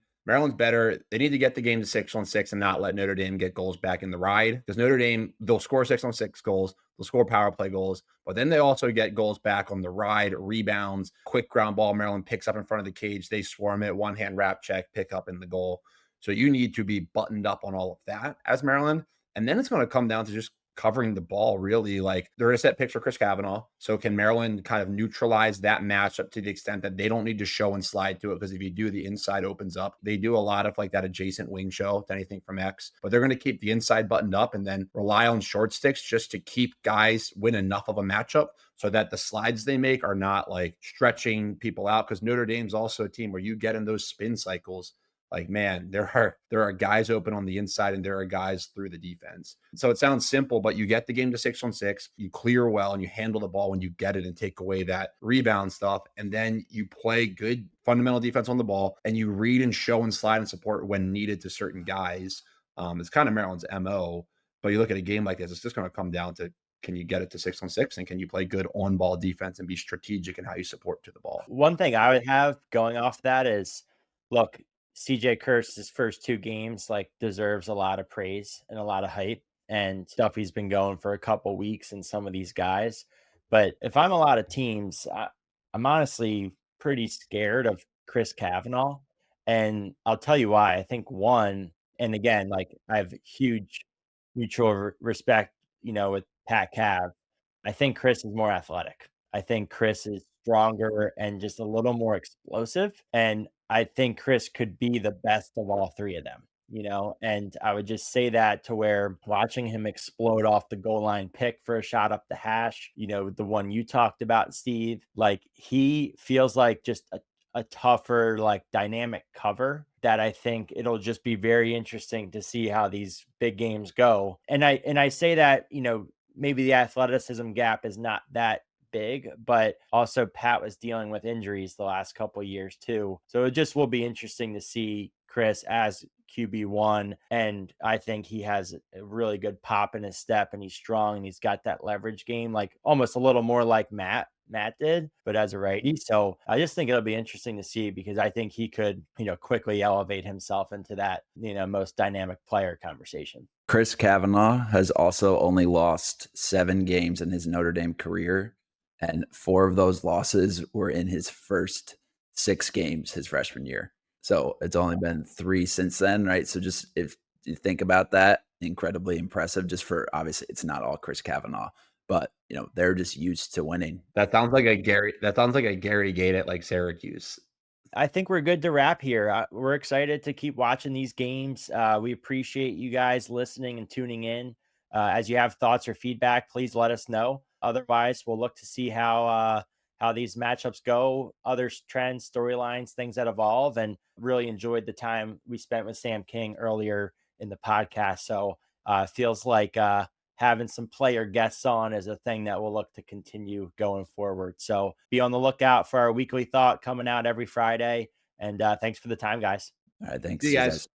Speaker 2: better. They need to get the game to 6-on-6 and not let Notre Dame get goals back in the ride, because Notre Dame, they'll score 6-on-6 goals. They'll score power play goals, but then they also get goals back on the ride, rebounds, quick ground ball. Maryland picks up in front of the cage. They swarm it, one hand wrap check, pick up in the goal. So you need to be buttoned up on all of that as Maryland. And then it's going to come down to just covering the ball, really. Like, they're going to set picks for Chris Kavanaugh. So can Maryland kind of neutralize that matchup to the extent that they don't need to show and slide to it? Because if you do, the inside opens up. They do a lot of like that adjacent wing show to anything from X, but they're going to keep the inside buttoned up and then rely on short sticks just to keep guys win enough of a matchup so that the slides they make are not like stretching people out. Because Notre Dame's also a team where you get in those spin cycles. Like, man, there are guys open on the inside and there are guys through the defense. So it sounds simple, but you get the game to 6-on-6, you clear well, and you handle the ball when you get it and take away that rebound stuff. And then you play good fundamental defense on the ball and you read and show and slide and support when needed to certain guys. It's kind of Maryland's MO. But you look at a game like this, it's just going to come down to, can you get it to 6-on-6, and can you play good on-ball defense and be strategic in how you support to the ball?
Speaker 1: One thing I would have going off that is, look, CJ Kurtz's first 2 games like deserves a lot of praise and a lot of hype and stuff. He's been going for a couple weeks and some of these guys. But if I'm a lot of teams, I'm honestly pretty scared of Chris Kavanaugh. And I'll tell you why. I think one, and again, like, I have huge mutual respect, with Pat Cav. I think Chris is more athletic. I think Chris is stronger and just a little more explosive. And I think Chris could be the best of all 3 of them. And I would just say that to where watching him explode off the goal line pick for a shot up the hash, the one you talked about, Steve, like, he feels like just a tougher, like, dynamic cover that I think it'll just be very interesting to see how these big games go. And I say that, maybe the athleticism gap is not that big, but also Pat was dealing with injuries the last couple of years too. So it just will be interesting to see Chris as QB1. And I think he has a really good pop in his step, and he's strong, and he's got that leverage game, like almost a little more like Matt did, but as a righty. So I just think it'll be interesting to see, because I think he could, quickly elevate himself into that, most dynamic player conversation.
Speaker 3: Chris Kavanaugh has also only lost 7 games in his Notre Dame career, and 4 of those losses were in his first 6 games his freshman year. So it's only been 3 since then, right? So just if you think about that, incredibly impressive, just for, obviously it's not all Chris Kavanaugh, but they're just used to winning.
Speaker 2: That sounds like a Gary Gate at like Syracuse.
Speaker 1: I think we're good to wrap here. We're excited to keep watching these games. We appreciate you guys listening and tuning in. As you have thoughts or feedback, please let us know. Otherwise, we'll look to see how these matchups go, other trends, storylines, things that evolve, and really enjoyed the time we spent with Sam King earlier in the podcast. So feels like having some player guests on is a thing that we'll look to continue going forward. So be on the lookout for our weekly thought coming out every Friday. And thanks for the time, guys.
Speaker 3: All right, thanks.
Speaker 2: See you guys.